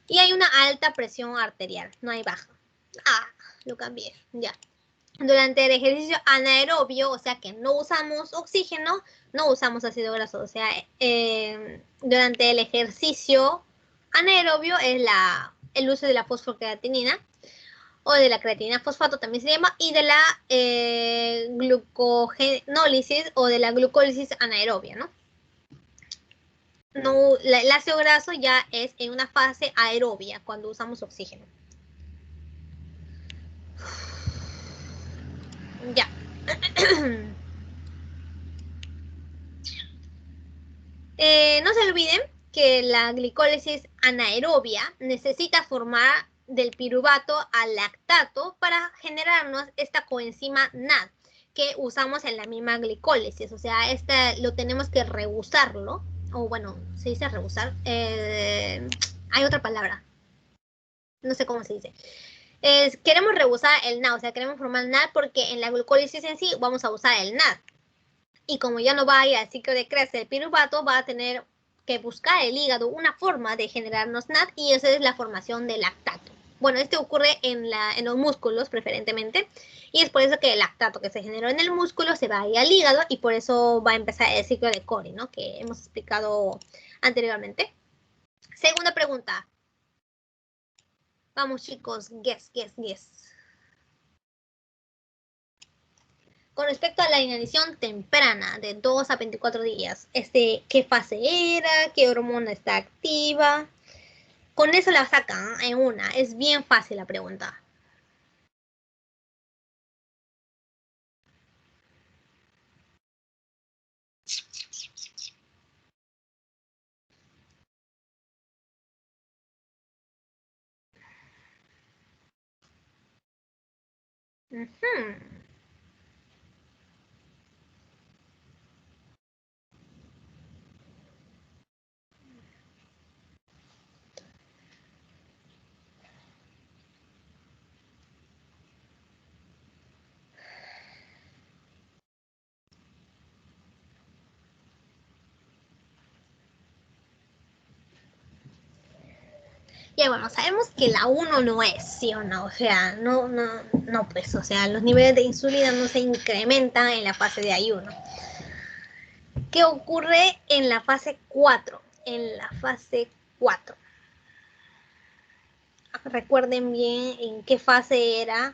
Y hay una alta presión arterial, no hay baja. Lo cambié, ya. Durante el ejercicio anaerobio, o sea que no usamos oxígeno, no usamos ácido graso, o sea, durante el ejercicio anaerobio es el uso de la fosfocreatinina o de la creatinina fosfato también se llama, y de la glucogenólisis o de la glucólisis anaerobia, ¿no? No, el ácido graso ya es en una fase aerobia cuando usamos oxígeno. Ya. No se olviden que la glicólisis anaerobia necesita formar del piruvato al lactato para generarnos esta coenzima NAD que usamos en la misma glicólisis. O sea, lo tenemos que rehusarlo. O bueno, se dice rehusar. Hay otra palabra. No sé cómo se dice. Queremos rehusar el NAD, o sea, queremos formar NAD porque en la glucólisis en sí vamos a usar el NAD. Y como ya no va a ir al ciclo de Krebs del piruvato, va a tener que buscar el hígado una forma de generarnos NAD y esa es la formación del lactato. Bueno, ocurre en los músculos preferentemente y es por eso que el lactato que se generó en el músculo se va a ir al hígado y por eso va a empezar el ciclo de Cori, ¿no? Que hemos explicado anteriormente. Segunda pregunta. Vamos chicos, guess. Con respecto a la inanición temprana de 2 a 24 días, ¿qué fase era? ¿Qué hormona está activa? Con eso la sacan en una. Es bien fácil la pregunta. Uh-huh. Ya bueno, sabemos que la 1 no es, ¿sí o no? O sea, no, pues, o sea, los niveles de insulina no se incrementan en la fase de ayuno. ¿Qué ocurre en la fase 4? En la fase 4. Recuerden bien en qué fase era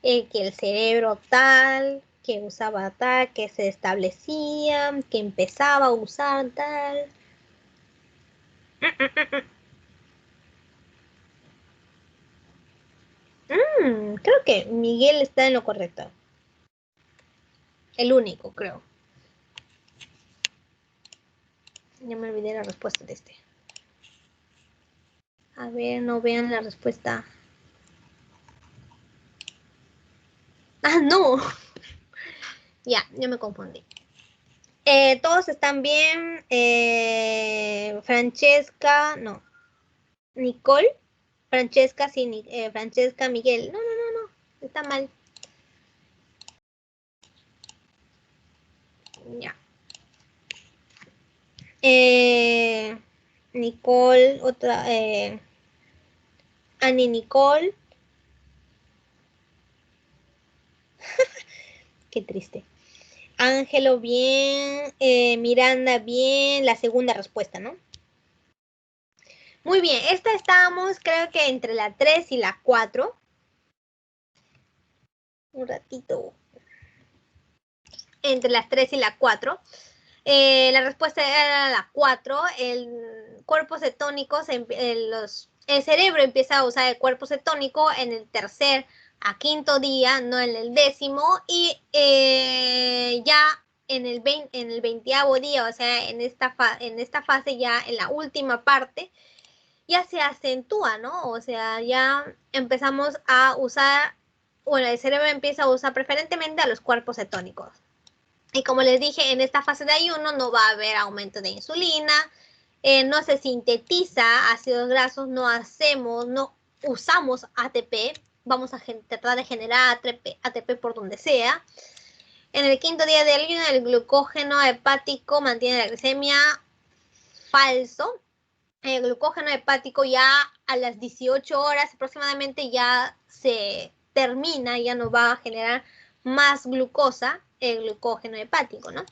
que el cerebro tal, que usaba tal, que se establecía, que empezaba a usar tal. Creo que Miguel está en lo correcto. El único, creo. Ya me olvidé la respuesta de este. A ver, no vean la respuesta. No. Ya me confundí. Todos están bien. Francesca, no. Nicole. Francesca, sí. Francesca, Miguel. No. Está mal. Ya. Nicole, otra. Annie Nicole. Qué triste. Ángelo, bien. Miranda, bien. La segunda respuesta, ¿no? Muy bien, esta estábamos creo que entre la 3 y la 4. Un ratito. Entre las 3 y la 4. La respuesta era la 4. El cuerpo cetónico, el cerebro empieza a usar el cuerpo cetónico en el tercer a quinto día, no en el 10º. Y ya en el 20º día, o sea, en esta fase ya en la última parte, ya se acentúa, ¿no? O sea, ya empezamos a usar, bueno, el cerebro empieza a usar preferentemente a los cuerpos cetónicos. Y como les dije, en esta fase de ayuno no va a haber aumento de insulina, no se sintetiza ácidos grasos, no usamos ATP, vamos a tratar de generar ATP por donde sea. En el quinto día de ayuno, el glucógeno hepático mantiene la glicemia, falso. El glucógeno hepático ya a las 18 horas aproximadamente ya se termina, ya no va a generar más glucosa, el glucógeno hepático, ¿no?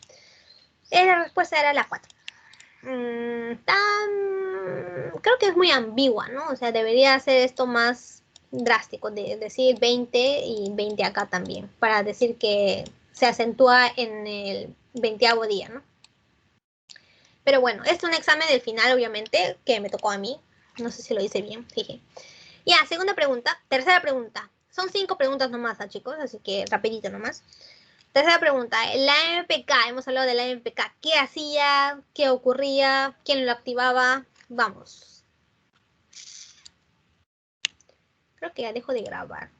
La respuesta era la 4. Creo que es muy ambigua, ¿no? O sea, debería ser esto más drástico, de decir 20 y 20 acá también, para decir que se acentúa en el 20º día, ¿no? Pero bueno, es un examen del final, obviamente, que me tocó a mí. No sé si lo hice bien, fíjate. Ya, segunda pregunta. Tercera pregunta. Son 5 preguntas nomás, chicos, así que rapidito nomás. Tercera pregunta. La MPK, hemos hablado de la MPK. ¿Qué hacía? ¿Qué ocurría? ¿Quién lo activaba? Vamos. Creo que ya dejo de grabar.